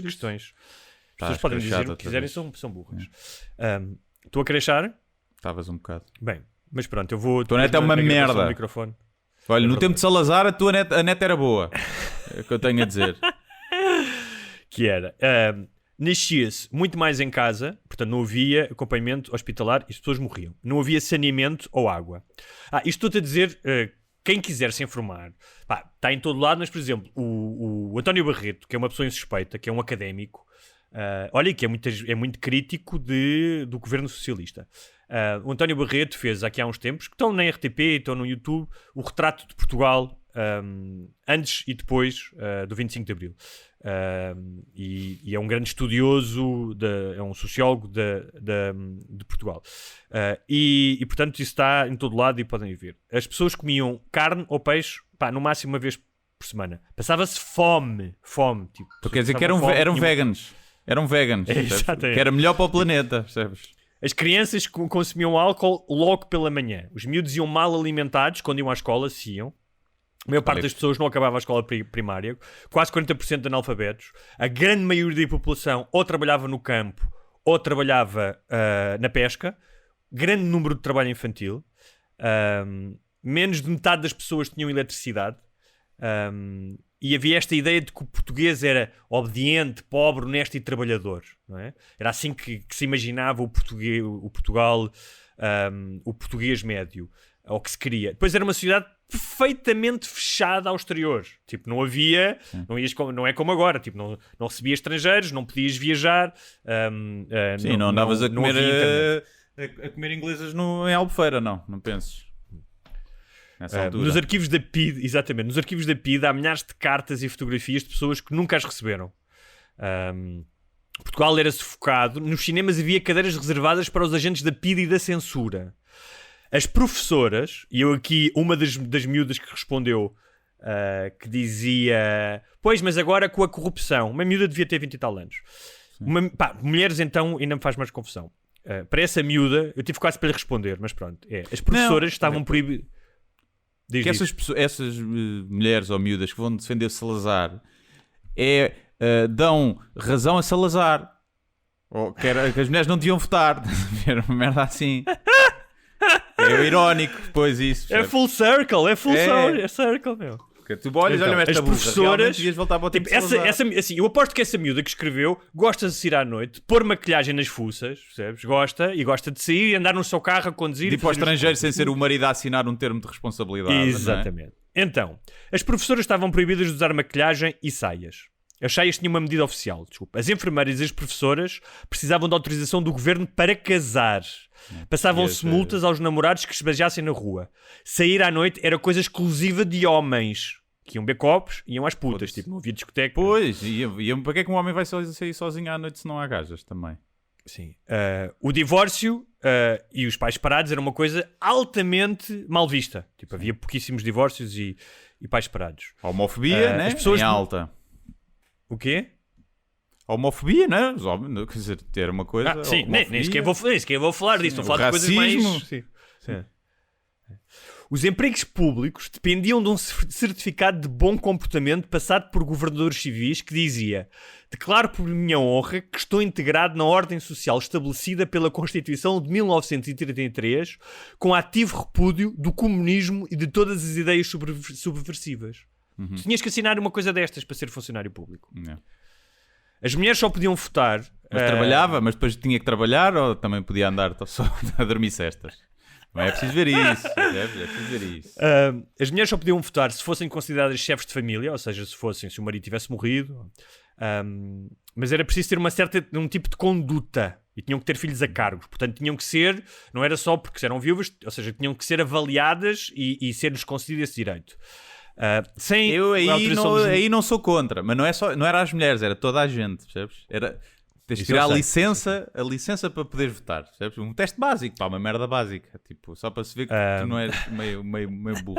questões. As pessoas podem dizer o que quiserem, são burras. Estou a crachar? Estavas um bocado. Bem, mas pronto, eu vou... A tua net é uma merda. Microfone. Olha, no tempo de Salazar a net era boa. É o que eu tenho a dizer. Que era... nascia-se muito mais em casa, portanto não havia acompanhamento hospitalar e as pessoas morriam. Não havia saneamento ou água. Isto estou-te a dizer... quem quiser se informar, está em todo lado, mas, por exemplo, o António Barreto, que é uma pessoa insuspeita, que é um académico, olha, que é muito crítico do governo socialista. O António Barreto fez, aqui há uns tempos, que estão na RTP, estão no YouTube, o retrato de Portugal antes e depois do 25 de Abril. E é um grande estudioso, é um sociólogo de Portugal. E, portanto, isso está em todo lado e podem ver. As pessoas comiam carne ou peixe, no máximo uma vez por semana. Passava-se fome. Tipo, tu quer dizer que eram veganos. Eram veganos, que era melhor para o planeta, percebes? As crianças consumiam álcool logo pela manhã. Os miúdos iam mal alimentados quando iam à escola, se iam. A maior parte das pessoas não acabava a escola primária. Quase 40% de analfabetos. A grande maioria da população ou trabalhava no campo ou trabalhava na pesca. Grande número de trabalho infantil. Menos de metade das pessoas tinham eletricidade. E havia esta ideia de que o português era obediente, pobre, honesto e trabalhador. Não é? Era assim que se imaginava o português médio. Ou que se queria. Depois era uma sociedade perfeitamente fechada ao exterior. Tipo, não havia... Não é como agora. Tipo, não recebias estrangeiros, não podias viajar. Não andavas a comer inglesas em Albufeira, não penses. Nos arquivos da PID, exatamente, nos arquivos da PID há milhares de cartas e fotografias de pessoas que nunca as receberam. Portugal era sufocado. Nos cinemas havia cadeiras reservadas para os agentes da PID e da censura. As professoras, e eu aqui, uma das miúdas que respondeu, que dizia, pois, mas agora com a corrupção, uma miúda devia ter 20 e tal anos. Mulheres então ainda me faz mais confusão. Para essa miúda, eu tive quase para lhe responder, mas pronto, as professoras estavam proibidas. Que essas mulheres ou miúdas que vão defender Salazar dão razão a Salazar. Ou que as mulheres não deviam votar. Uma merda assim. É irónico, depois isso. É full circle, é circle, meu. Porque tu olhas, então, olha esta as professoras devias voltar para o tempo assim, eu aposto que essa miúda que escreveu gosta de sair à noite, pôr maquilhagem nas fuças, percebes? Gosta de sair e andar no seu carro a conduzir. Ir para o estrangeiro sem ser o marido a assinar um termo de responsabilidade. Exatamente. Não é? Então, as professoras estavam proibidas de usar maquilhagem e saias. As saias tinham uma medida oficial, desculpa. As enfermeiras e as professoras precisavam de autorização do governo para casar. Passavam-se multas aos namorados que esbajassem na rua. Sair à noite era coisa exclusiva de homens que iam beber copos e iam às putas. Tipo, não havia discoteca. Pois, para que é que um homem vai sair sozinho à noite se não há gajas também? Sim. O divórcio e os pais separados era uma coisa altamente mal vista. Tipo, havia pouquíssimos divórcios e pais separados. A homofobia, né? As pessoas... em alta. O quê? Homofobia, não é? Os homens, quer dizer, ter uma coisa... Sim, nem sequer vou falar disso. Estou a falar de coisas racismo. mais... Sim. Os empregos públicos dependiam de um certificado de bom comportamento passado por governadores civis que dizia: declaro por minha honra que estou integrado na ordem social estabelecida pela Constituição de 1933 com ativo repúdio do comunismo e de todas as ideias subversivas. Tu tinhas que assinar uma coisa destas para ser funcionário público. Não. As mulheres só podiam votar... Mas trabalhava, mas depois tinha que trabalhar ou também podia andar só a dormir cestas? Não é preciso ver isso. É preciso ver isso. As mulheres só podiam votar se fossem consideradas chefes de família, ou seja, se o marido tivesse morrido. Mas era preciso ter um tipo de conduta e tinham que ter filhos a cargo. Portanto, tinham que ser, não era só porque eram viúvas, ou seja, tinham que ser avaliadas e ser-lhes concedido esse direito. Eu aí não sou contra, mas não era as mulheres, era toda a gente, percebes? Tens de tirar a licença para poderes votar, percebes? Um teste básico, uma merda básica, tipo, só para se ver que tu não és meio burro.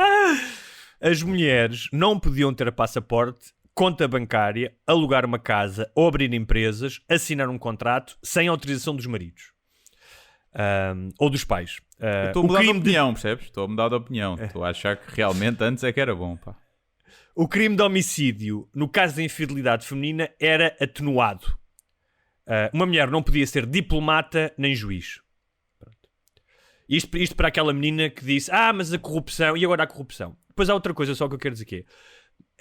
As mulheres não podiam ter passaporte, conta bancária, alugar uma casa ou abrir empresas, assinar um contrato sem autorização dos maridos ou dos pais. Estou a mudar de opinião, percebes? Estou a mudar de opinião. Estou a achar que realmente antes é que era bom, pá. O crime de homicídio, no caso da infidelidade feminina, era atenuado. Uma mulher não podia ser diplomata nem juiz. Pronto. Isto para aquela menina que disse: mas a corrupção, e agora a corrupção? Depois há outra coisa só que eu quero dizer que é: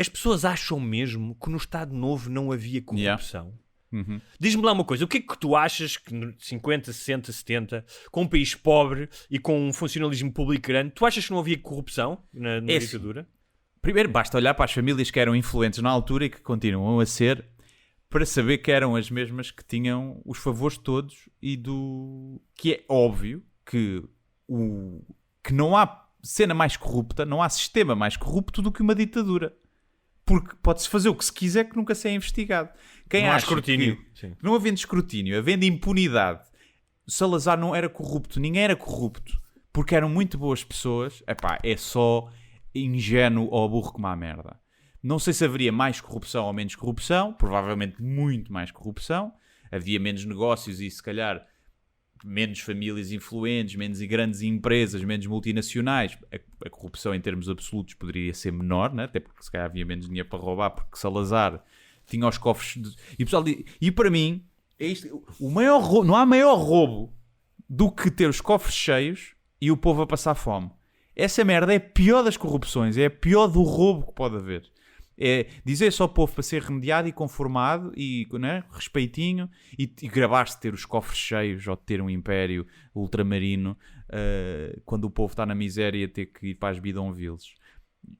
as pessoas acham mesmo que no Estado Novo não havia corrupção? Uhum. Diz-me lá uma coisa, o que é que tu achas que no 50, 60, 70, com um país pobre e com um funcionalismo público grande, tu achas que não havia corrupção na ditadura? Primeiro basta olhar para as famílias que eram influentes na altura e que continuam a ser, para saber que eram as mesmas que tinham os favores todos e que é óbvio que não há cena mais corrupta, não há sistema mais corrupto do que uma ditadura. Porque pode-se fazer o que se quiser que nunca se é investigado. Quem não há acha escrutínio. Que não havendo escrutínio, havendo impunidade, Salazar não era corrupto, ninguém era corrupto, porque eram muito boas pessoas, é só ingênuo ou burro como a merda. Não sei se haveria mais corrupção ou menos corrupção, provavelmente muito mais corrupção, havia menos negócios e se calhar menos famílias influentes, menos grandes empresas, menos multinacionais. A corrupção em termos absolutos poderia ser menor, né? Até porque se calhar havia menos dinheiro para roubar, porque Salazar tinha os cofres... E para mim, o maior roubo, não há maior roubo do que ter os cofres cheios e o povo a passar fome. Essa merda é a pior das corrupções, é a pior do roubo que pode haver. É dizer só ao povo para ser remediado e conformado e, né, respeitinho e gravar-se ter os cofres cheios ou ter um império ultramarino quando o povo está na miséria ter que ir para as bidonvilles.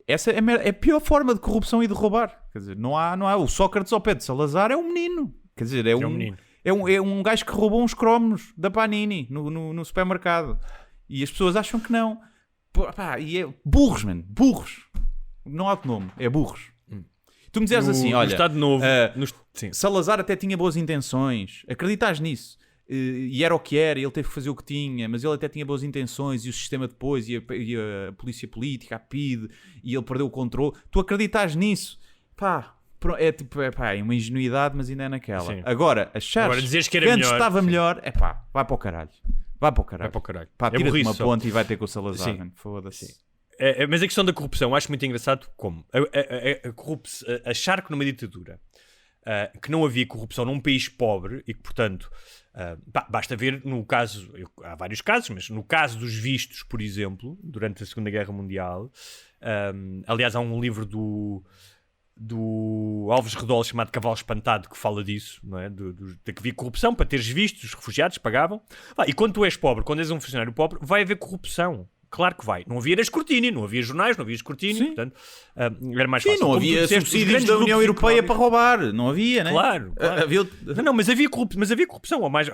Essa é a pior forma de corrupção e de roubar. Quer dizer, não há o Sócrates ao pé de Salazar é um menino. Quer dizer, é um menino. É um gajo que roubou uns cromos da Panini no supermercado. E as pessoas acham que não. E é burros, mano. Burros. Não há outro nome. É burros. Tu me dizes assim, olha, Estado Novo, Salazar até tinha boas intenções, acreditas nisso, e era o que era, ele teve que fazer o que tinha, mas ele até tinha boas intenções, e o sistema depois, e a polícia política, a PIDE, e ele perdeu o controle, tu acreditas nisso? É uma ingenuidade, mas ainda é naquela. Sim. Agora dizeres que era melhor, antes estava melhor, vai para o caralho. Vai para o caralho. Tira-te uma ponte e vai ter com o Salazar, mano. Foda-se. Sim. Mas a questão da corrupção, acho muito engraçado como a corrupção, achar que numa ditadura que não havia corrupção num país pobre e que, portanto, basta ver no caso, há vários casos, mas no caso dos vistos, por exemplo, durante a Segunda Guerra Mundial, aliás, há um livro do Alves Redol chamado Cavalo Espantado que fala disso, não é? De que havia corrupção para teres vistos, os refugiados pagavam. E quando tu és pobre, quando és um funcionário pobre, vai haver corrupção. Claro que vai. Não havia escrutínio, não havia jornais, não havia escrutínio. Portanto, era mais fácil. Sim, não havia subsídios da União Europeia para roubar. Não havia, né? Claro. Mas havia corrupção.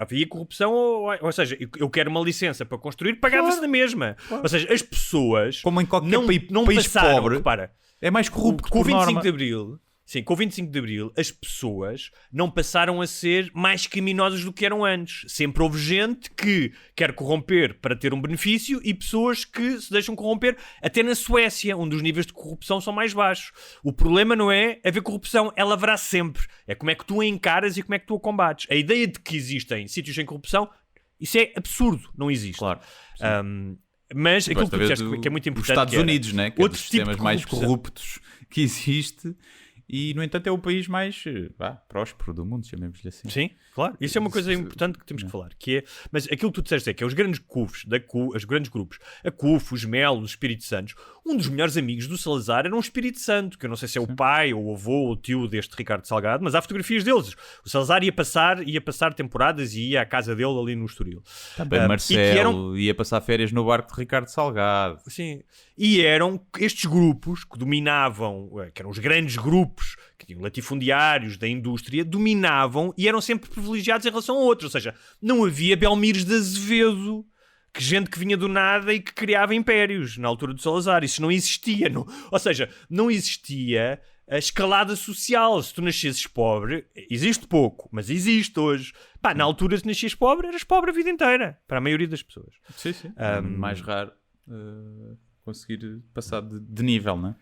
Havia corrupção, ou seja, eu quero uma licença para construir, pagava-se na mesma. Claro. Ou seja, as pessoas... Como em qualquer país passaram, pobre, repara, é mais corrupto com o 25 norma. de Abril... Sim, com o 25 de Abril as pessoas não passaram a ser mais criminosas do que eram antes. Sempre houve gente que quer corromper para ter um benefício e pessoas que se deixam corromper, até na Suécia, onde os níveis de corrupção são mais baixos. O problema não é haver corrupção, ela haverá sempre. É como é que tu a encaras e como é que tu a combates. A ideia de que existem sítios sem corrupção, isso é absurdo, não existe. Claro. Mas aquilo que tu disseste que é muito importante... Os Estados Unidos, né? Que é dos sistemas tipo mais corruptos que existe... E, no entanto, é o país mais próspero do mundo, chamemos-lhe assim. Sim, claro. Isso é uma coisa importante que temos que falar. Que é, mas aquilo que tu disseste é que os grandes CUFs, os grandes grupos, a CUF, os Melo, os Espírito Santos, um dos melhores amigos do Salazar era um Espírito Santo, que eu não sei se é o pai, ou o avô, ou o tio deste Ricardo Salgado, mas há fotografias deles. O Salazar ia passar temporadas e ia à casa dele ali no Estoril. Também Marcelo ia passar férias no barco de Ricardo Salgado. Sim. E eram estes grupos que dominavam, que eram os grandes grupos, que tinham latifundiários da indústria, dominavam e eram sempre privilegiados em relação a outros. Ou seja, não havia Belmires de Azevedo, que gente que vinha do nada e que criava impérios na altura do Salazar. Isso não existia. Não. Ou seja, não existia a escalada social. Se tu nascesses pobre, existe pouco, mas existe hoje. Pá, na altura, se nascias pobre, eras pobre a vida inteira. Para a maioria das pessoas. Sim, sim. Mais raro conseguir passar de nível, não é?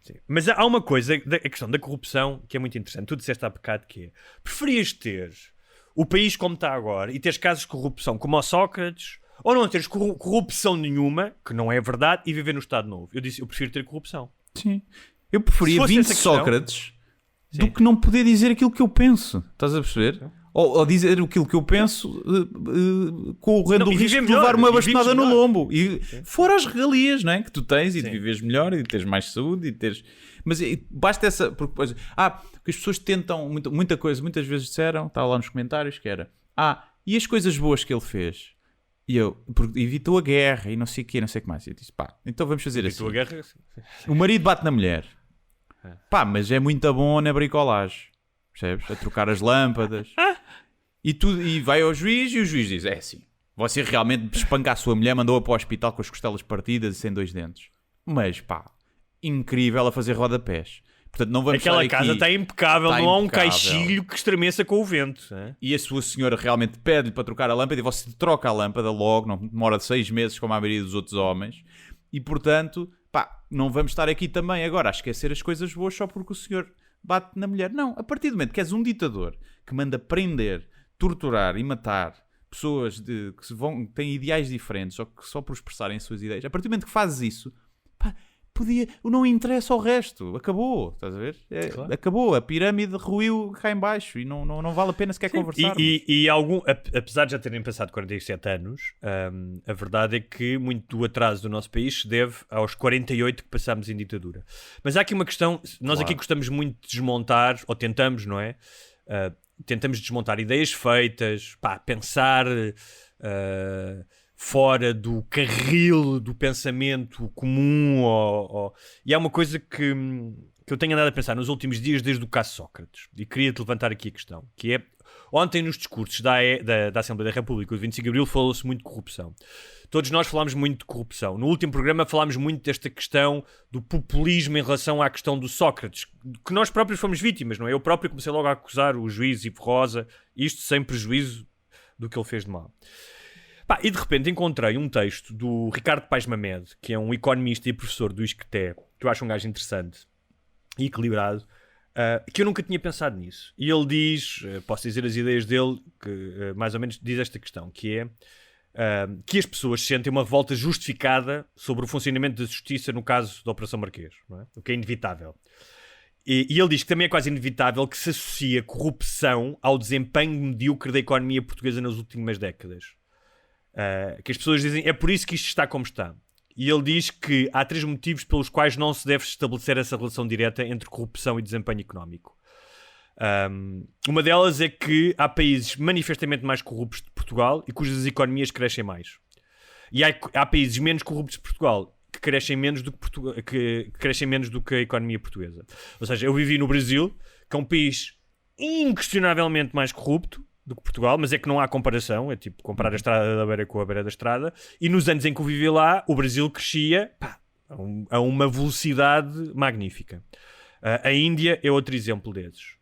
Sim. Mas há uma coisa, a questão da corrupção, que é muito interessante. Tu disseste há bocado que é: preferias ter o país como está agora e teres casos de corrupção como o Sócrates, ou não teres corrupção nenhuma, que não é verdade, e viver no Estado Novo? Eu disse, eu prefiro ter corrupção. Sim. Eu preferia 20 Sócrates do que não poder dizer aquilo que eu penso. Estás a perceber? Ou dizer aquilo que eu penso correndo o risco de levar uma bastonada no lombo. E fora as regalias, não é? Que tu tens e de viveres melhor e de teres mais saúde e de teres... Mas basta essa... Porque depois, porque as pessoas tentam... Muita coisa, muitas vezes disseram, está lá nos comentários, que era... e as coisas boas que ele fez? E eu... Porque evitou a guerra e não sei o quê, não sei o que mais. E eu disse, então vamos fazer assim. Evitou a guerra? O marido bate na mulher. Mas é muito bom na bricolagem. Percebes? A trocar as lâmpadas. E vai ao juiz e o juiz diz, assim, você realmente espanca a sua mulher, mandou-a para o hospital com as costelas partidas e sem 2 dentes. Mas, incrível a fazer rodapés. Portanto, não vamos Aquela estar casa aqui... está impecável, não há um caixilho que estremeça com o vento. E a sua senhora realmente pede-lhe para trocar a lâmpada e você troca a lâmpada logo, não demora 6 meses como a maioria dos outros homens. E, portanto, não vamos estar aqui também agora a esquecer as coisas boas só porque o senhor bate na mulher. Não, a partir do momento que és um ditador que manda prender, torturar e matar pessoas que têm ideais diferentes ou que só por expressarem as suas ideias, a partir do momento que fazes isso, não interessa ao resto, acabou, estás a ver? Claro. Acabou, a pirâmide ruiu cá em baixo e não vale a pena sequer conversar. Apesar de já terem passado 47 anos, a verdade é que muito do atraso do nosso país se deve aos 48 que passámos em ditadura. Mas há aqui uma questão, nós aqui gostamos muito de desmontar, ou tentamos, não é? Tentamos desmontar ideias feitas, pensar fora do carril do pensamento comum. E há uma coisa que eu tenho andado a pensar nos últimos dias desde o caso Sócrates, e queria-te levantar aqui a questão, que é, ontem nos discursos da Assembleia da República, o 25 de Abril, falou-se muito de corrupção. Todos nós falámos muito de corrupção. No último programa falámos muito desta questão do populismo em relação à questão do Sócrates, que nós próprios fomos vítimas, não é? Eu próprio comecei logo a acusar o juiz Ivo Rosa, isto sem prejuízo do que ele fez de mal. E de repente encontrei um texto do Ricardo Paes Mamed, que é um economista e professor do ISCTE, que eu acho um gajo interessante e equilibrado, que eu nunca tinha pensado nisso. E ele diz, posso dizer as ideias dele, que mais ou menos diz esta questão, que é que as pessoas sentem uma revolta justificada sobre o funcionamento da justiça no caso da Operação Marquês, não é? O que é inevitável. E ele diz que também é quase inevitável que se associe a corrupção ao desempenho medíocre da economia portuguesa nas últimas décadas. Que as pessoas dizem, é por isso que isto está como está. E ele diz que há 3 motivos pelos quais não se deve estabelecer essa relação direta entre corrupção e desempenho económico. Uma delas é que há países manifestamente mais corruptos de Portugal e cujas economias crescem mais. E há países menos corruptos de Portugal que crescem menos do que crescem menos do que a economia portuguesa. Ou seja, eu vivi no Brasil, que é um país inquestionavelmente mais corrupto do que Portugal, mas é que não há comparação, é tipo comparar a estrada da beira com a beira da estrada, e nos anos em que eu vivi lá, o Brasil crescia a uma velocidade magnífica. A Índia é outro exemplo desses.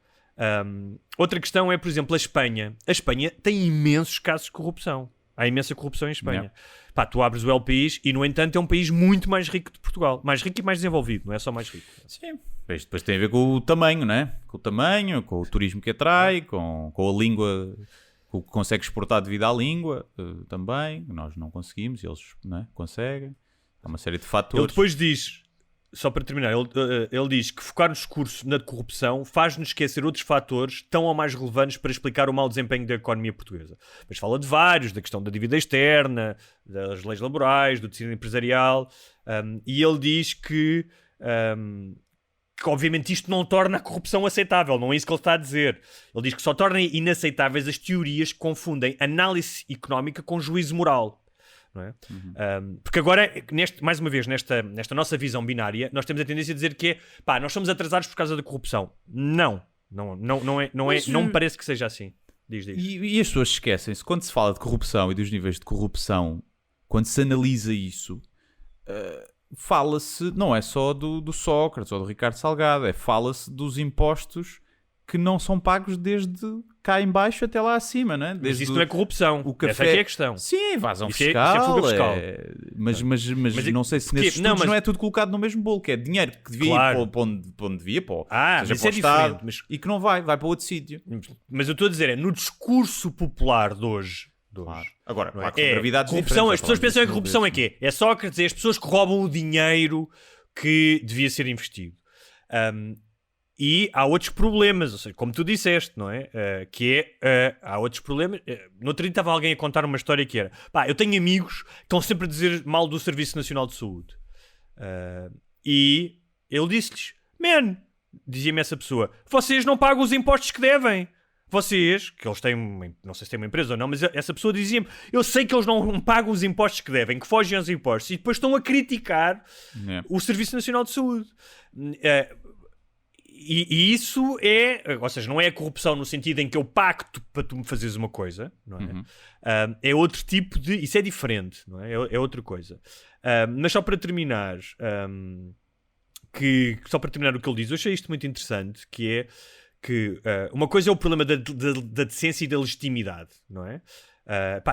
Outra questão é, por exemplo, a Espanha. A Espanha tem imensos casos de corrupção. Há imensa corrupção em Espanha. Pá, tu abres o LPIs e, no entanto, é um país muito mais rico que Portugal. Mais rico e mais desenvolvido, não é só mais rico. Sim. Isto depois tem a ver com o tamanho, né? Com o tamanho, com o turismo que atrai, com a língua, com o que consegue exportar devido à língua também. Nós não conseguimos, eles, né, conseguem. Há uma série de fatores. Ele depois diz, só para terminar, ele diz que focar no discurso na corrupção faz-nos esquecer outros fatores tão ou mais relevantes para explicar o mau desempenho da economia portuguesa. Mas fala de vários, da questão da dívida externa, das leis laborais, do tecido empresarial, e ele diz que obviamente isto não torna a corrupção aceitável, não é isso que ele está a dizer. Ele diz que só torna inaceitáveis as teorias que confundem análise económica com juízo moral. Não é? Porque agora, mais uma vez, nesta nossa visão binária, nós temos a tendência a dizer que é, pá, nós somos atrasados por causa da corrupção. Não me parece que seja assim. Diz. E as pessoas esquecem-se, quando se fala de corrupção e dos níveis de corrupção, quando se analisa isso, fala-se, não é só do Sócrates ou do Ricardo Salgado, fala-se dos impostos que não são pagos desde cá em baixo até lá acima, né? Mas isso não é corrupção. O café... Essa aqui é a questão. Sim, evasão isso fiscal. Isso é fuga fiscal. Mas não sei se nesses estudos não é tudo colocado no mesmo bolo, que é dinheiro que devia ir para onde devia, seja isso para o é Estado, diferente. e que não vai para outro sítio. Mas eu estou a dizer, no discurso popular de hoje. Claro. Agora, não é? gravidades corrupção, as pessoas pensam que que corrupção é quê? É Sócrates, é as pessoas que roubam o dinheiro que devia ser investido. E há outros problemas, ou seja, como tu disseste, não é? Há outros problemas. No outro dia estava alguém a contar uma história que era: pá, eu tenho amigos que estão sempre a dizer mal do Serviço Nacional de Saúde. E ele disse-lhes: man, dizia-me essa pessoa, vocês não pagam os impostos que devem. Vocês, que eles têm, não sei se têm uma empresa ou não, mas essa pessoa dizia-me: eu sei que eles não pagam os impostos que devem, que fogem aos impostos, e depois estão a criticar o Serviço Nacional de Saúde. E isso ou seja, não é a corrupção no sentido em que eu pacto para tu me fazeres uma coisa, não é? É outro tipo de... Isso é diferente, não é? É outra coisa. Mas só para terminar, só para terminar o que ele diz, eu achei isto muito interessante, que é que uma coisa é o problema da decência e da legitimidade, não é?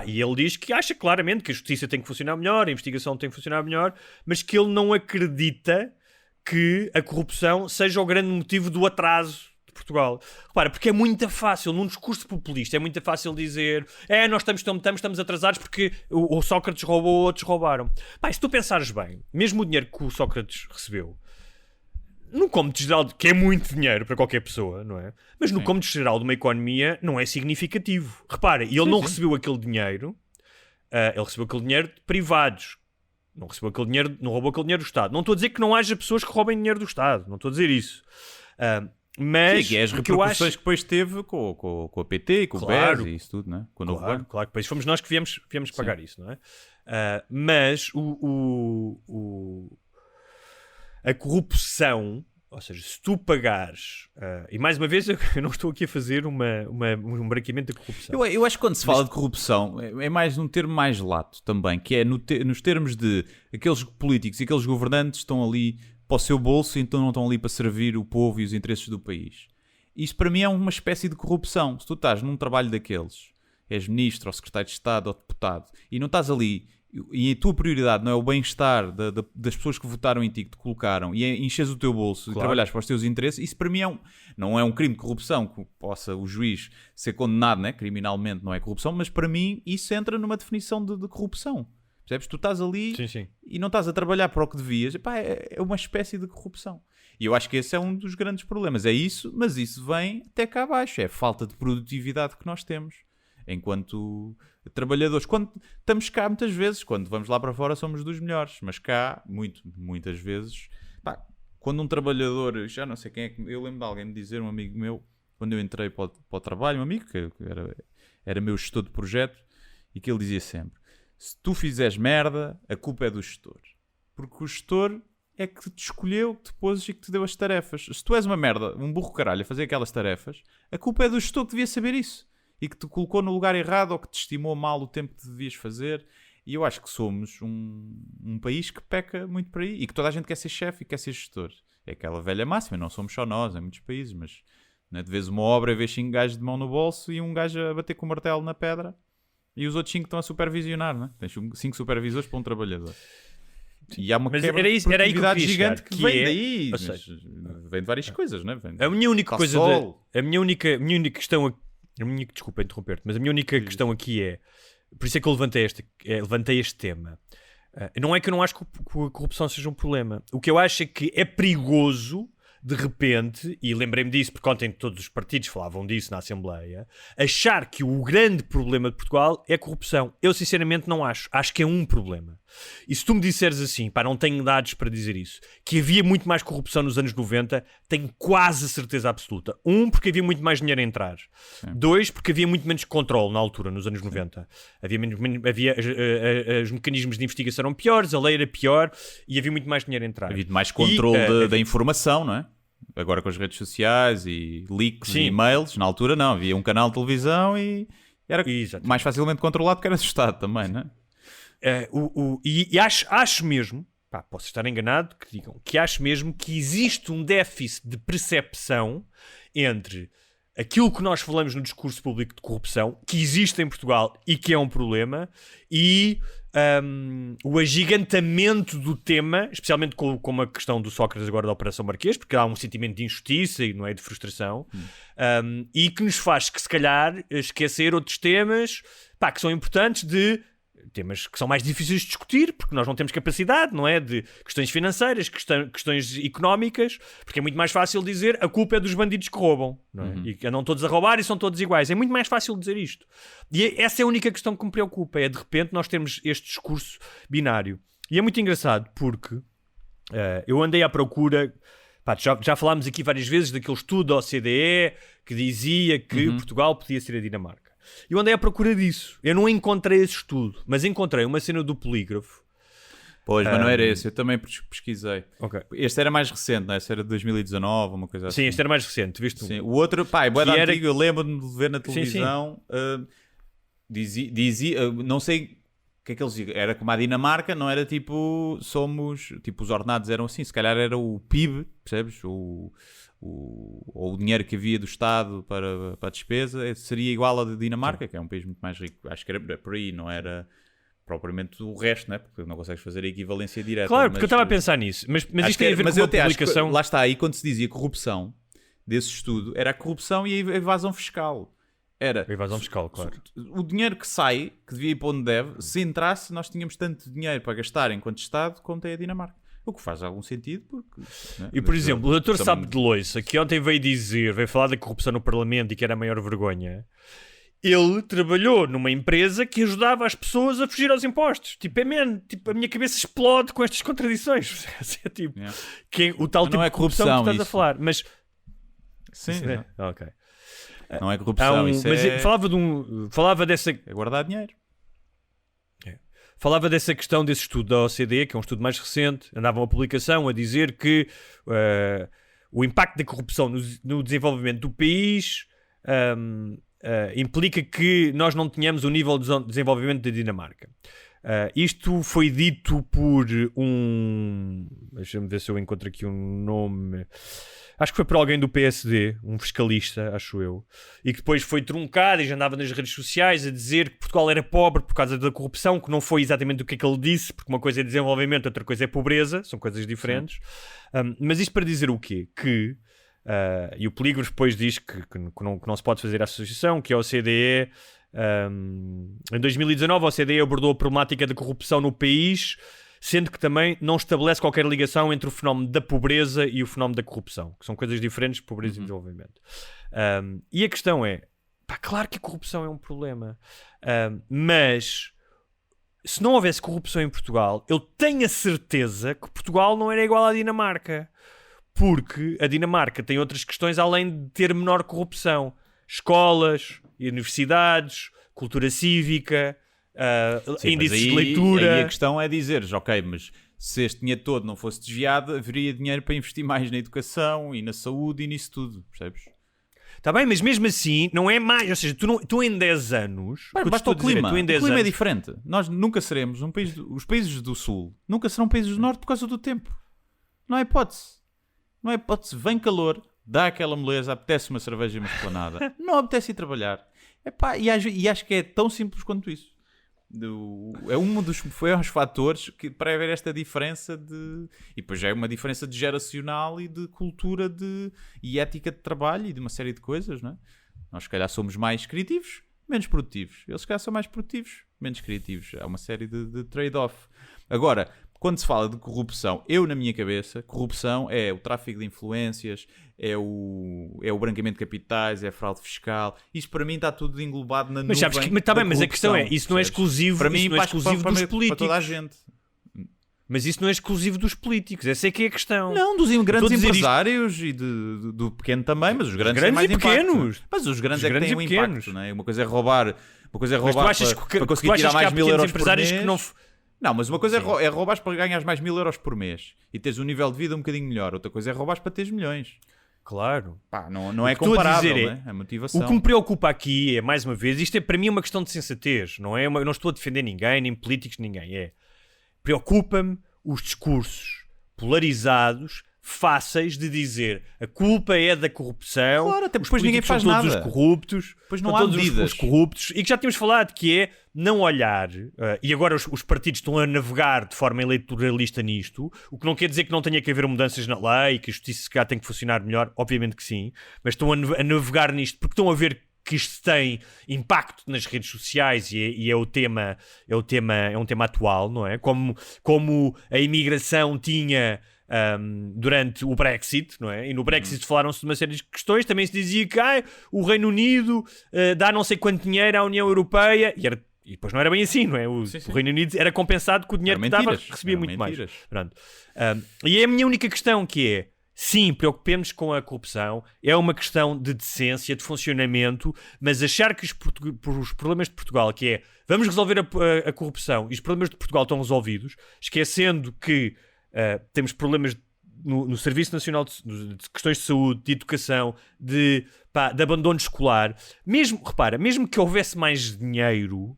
E ele diz que acha claramente que a justiça tem que funcionar melhor, a investigação tem que funcionar melhor, mas que ele não acredita que a corrupção seja o grande motivo do atraso de Portugal. Repara, porque é muito fácil, num discurso populista, é muito fácil dizer nós estamos atrasados porque o Sócrates roubou, outros roubaram. Se tu pensares bem, mesmo o dinheiro que o Sócrates recebeu, no cômodo geral, que é muito dinheiro para qualquer pessoa, não é? Mas no cômodo geral de uma economia não é significativo. Repara, ele não recebeu aquele dinheiro, ele recebeu aquele dinheiro de privados. Não recebeu aquele dinheiro, não roubou aquele dinheiro do Estado. Não estou a dizer que não haja pessoas que roubem dinheiro do Estado. Não estou a dizer isso. Mas sim, é as repercussões que depois teve com a PT e com o BES e isso tudo, não é? Claro, que depois fomos nós que viemos pagar isso, não é? Mas a corrupção, ou seja, se tu pagares, e mais uma vez eu não estou aqui a fazer um branqueamento da corrupção. Eu acho que quando se fala de corrupção é mais num termo mais lato também, que é nos termos de aqueles políticos e aqueles governantes estão ali para o seu bolso e então não estão ali para servir o povo e os interesses do país. Isso para mim é uma espécie de corrupção. Se tu estás num trabalho daqueles, és ministro ou secretário de Estado ou deputado e não estás ali e a tua prioridade não é o bem-estar das pessoas que votaram em ti, que te colocaram, e enches o teu bolso e trabalhares para os teus interesses, isso para mim não é um crime de corrupção que possa o juiz ser condenado, né? Criminalmente, não é corrupção, mas para mim isso entra numa definição de corrupção. Percebes? Tu estás ali e não estás a trabalhar para o que devias, é uma espécie de corrupção. E eu acho que esse é um dos grandes problemas. É isso, mas isso vem até cá abaixo. É a falta de produtividade que nós temos enquanto trabalhadores. Quando estamos cá muitas vezes, quando vamos lá para fora somos dos melhores, mas cá, muitas vezes, quando um trabalhador, já não sei quem é que, eu lembro de alguém me dizer, um amigo meu, quando eu entrei para o trabalho, um amigo que era meu gestor de projeto, e que ele dizia sempre: se tu fizeres merda, a culpa é do gestor, porque o gestor é que te escolheu, que te pôs e que te deu as tarefas. Se tu és uma merda, um burro caralho a fazer aquelas tarefas, a culpa é do gestor que devia saber isso e que te colocou no lugar errado ou que te estimou mal o tempo que devias fazer. E eu acho que somos um país que peca muito por aí e que toda a gente quer ser chefe e quer ser gestor. É aquela velha máxima, não somos só nós, em muitos países, mas né, de vez uma obra e vês 5 gajos de mão no bolso e um gajo a bater com o martelo na pedra e os outros 5 estão a supervisionar, né? Tens 5 supervisores para um trabalhador. E há uma Mas quebra era de aí que eu produtividade queria gigante chegar, que que vem é- daí, ou mas seja, vem de várias coisas, né? Vem A minha única coisa, sol. a minha única questão, desculpa interromper-te, mas a minha única questão aqui é, por isso é que eu levantei este tema. Não é que eu não acho que a corrupção seja um problema. O que eu acho é que é perigoso, de repente, e lembrei-me disso porque ontem todos os partidos falavam disso na Assembleia, achar que o grande problema de Portugal é a corrupção. Eu sinceramente não acho. Acho que é um problema. E se tu me disseres assim, pá, não tenho dados para dizer isso, que havia muito mais corrupção nos anos 90, tenho quase certeza absoluta. Porque havia muito mais dinheiro a entrar. Sim. 2, porque havia muito menos controle na altura, nos anos 90. Os mecanismos de investigação eram piores, a lei era pior e havia muito mais dinheiro a entrar. Havia mais controle da informação, não é? Agora com as redes sociais e leaks Sim. e e-mails, na altura não, havia um canal de televisão e era Exatamente. mais facilmente controlado porque era do Estado também, não é? E acho mesmo, pá, posso estar enganado, que digam que acho mesmo que existe um déficit de percepção entre aquilo que nós falamos no discurso público de corrupção, que existe em Portugal e que é um problema, e o agigantamento do tema, especialmente com a questão do Sócrates agora da Operação Marquês, porque há um sentimento de injustiça e não é de frustração, e que nos faz que se calhar esquecer outros temas, pá, que são importantes, de temas que são mais difíceis de discutir, porque nós não temos capacidade, não é? De questões financeiras, questões económicas, porque é muito mais fácil dizer a culpa é dos bandidos que roubam, não é? E que andam todos a roubar e são todos iguais. É muito mais fácil dizer isto. E essa é a única questão que me preocupa, é de repente nós termos este discurso binário. E é muito engraçado porque eu andei à procura... Pá, já falámos aqui várias vezes daquele estudo da OCDE que dizia que Portugal podia ser a Dinamarca. Eu andei à procura disso. Eu não encontrei esse estudo, mas encontrei uma cena do polígrafo. Pois, mas não era esse, eu também pesquisei. Okay. Este era mais recente, não é? Este era de 2019, uma coisa assim. Sim, este era mais recente, viste? Sim. O outro, pá, é bué da era... antigo, eu lembro-me de ver na televisão, dizia, não sei o que é que eles diziam, era como a Dinamarca, não era tipo, tipo, os ordenados eram assim, se calhar era o PIB, percebes? Ou o dinheiro que havia do Estado para a despesa seria igual ao da Dinamarca, que é um país muito mais rico. Acho que era por aí, não era propriamente o resto, né? Porque não consegues fazer a equivalência direta. Claro, porque eu estava a pensar nisso. Mas isto tem a ver com a publicação... Lá está, aí quando se dizia corrupção desse estudo, era a corrupção e a evasão fiscal. Era a evasão fiscal, claro. O dinheiro que sai, que devia ir para onde deve, se entrasse, nós tínhamos tanto dinheiro para gastar enquanto Estado como tem a Dinamarca. O que faz algum sentido, porque... Né? E, por exemplo, o Dr. Sábio de Loiça, que ontem veio falar da corrupção no Parlamento e que era a maior vergonha, ele trabalhou numa empresa que ajudava as pessoas a fugir aos impostos. Tipo, a minha cabeça explode com estas contradições. É tipo, que é o tal tipo de corrupção que tu estás a falar. Mas... Sim, é? Ok. Não é corrupção, isso mas é... falava dessa... É guardar dinheiro. Falava dessa questão desse estudo da OCDE, que é um estudo mais recente, andava uma publicação a dizer que o impacto da corrupção no desenvolvimento do país implica que nós não tenhamos o nível de desenvolvimento da Dinamarca. Isto foi dito por deixa-me ver se eu encontro aqui um nome... Acho que foi por alguém do PSD, um fiscalista, acho eu, e que depois foi truncado e já andava nas redes sociais a dizer que Portugal era pobre por causa da corrupção, que não foi exatamente o que é que ele disse, porque uma coisa é desenvolvimento, outra coisa é pobreza, são coisas diferentes. Mas isto para dizer o quê? Que, e o polígrafo depois diz que não se pode fazer a associação, que a OCDE, em 2019 a OCDE abordou a problemática da corrupção no país, sendo que também não estabelece qualquer ligação entre o fenómeno da pobreza e o fenómeno da corrupção, que são coisas diferentes, pobreza e desenvolvimento. E a questão é, pá, claro que a corrupção é um problema, mas se não houvesse corrupção em Portugal, eu tenho a certeza que Portugal não era igual à Dinamarca, porque a Dinamarca tem outras questões além de ter menor corrupção. Escolas, universidades, cultura cívica... índices de leitura. Aí a questão é dizeres, ok, mas se este dinheiro todo não fosse desviado, haveria dinheiro para investir mais na educação e na saúde e nisso tudo, percebes? Está bem, mas mesmo assim não é mais, ou seja, tu em 10 anos... Basta o clima, o clima é diferente. Nós nunca seremos um país, os países do Sul nunca serão países do Norte por causa do tempo. Não há hipótese. Não é hipótese, vem calor, dá aquela moleza, apetece uma cerveja e uma esplanada. Não apetece ir trabalhar. Epá, e acho que é tão simples quanto isso. É um dos fatores que, para haver esta diferença de... E depois já é uma diferença de geracional e de cultura e ética de trabalho e de uma série de coisas, não é? Nós, se calhar, somos mais criativos, menos produtivos. Eles, se calhar, são mais produtivos, menos criativos. Há uma série de trade-off. Agora, quando se fala de corrupção, na minha cabeça, corrupção é o tráfico de influências, é o branqueamento de capitais, é a fraude fiscal. Isto, para mim, está tudo englobado na nuvem. Mas a questão é, isso não é exclusivo, para mim, não é exclusivo dos políticos. Para toda a gente. Mas isso não é exclusivo dos políticos, essa é que é a questão. Não, dos grandes empresários e do pequeno também, mas os grandes têm mais impacto. Mas os grandes é que têm um impacto, não é? Uma coisa é roubar, mas tu achas para conseguir tirar mais 1.000 euros por mês. Que não... Não, mas uma coisa é roubar para ganhar mais 1.000 euros por mês e teres um nível de vida um bocadinho melhor. Outra coisa é roubar para teres milhões. Claro. Pá, não é comparável, né? A motivação. O que me preocupa aqui é, mais uma vez, isto é para mim uma questão de sensatez. Não estou a defender ninguém, nem políticos, ninguém. Preocupa-me os discursos polarizados, fáceis de dizer a culpa é da corrupção. Claro, até depois ninguém faz nada. Todos os corruptos, depois não há medidas. Os corruptos, e que já tínhamos falado, que é não olhar, e agora os partidos estão a navegar de forma eleitoralista nisto, o que não quer dizer que não tenha que haver mudanças na lei, que a justiça se calhar tem que funcionar melhor, obviamente que sim, mas estão a navegar nisto porque estão a ver que isto tem impacto nas redes sociais e é um tema atual, não é? Como a imigração tinha durante o Brexit, não é? E no Brexit falaram-se de uma série de questões, também se dizia que o Reino Unido dá não sei quanto dinheiro à União Europeia e depois não era bem assim, não é? O Reino Unido era compensado com o dinheiro que dava, recebia muito mais. Pronto. E é a minha única questão que é, sim, preocupemos com a corrupção, é uma questão de decência, de funcionamento, mas achar que os problemas de Portugal, que é, vamos resolver a corrupção e os problemas de Portugal estão resolvidos, esquecendo que temos problemas no Serviço Nacional de Questões de Saúde, de Educação, de abandono escolar. Mesmo que houvesse mais dinheiro,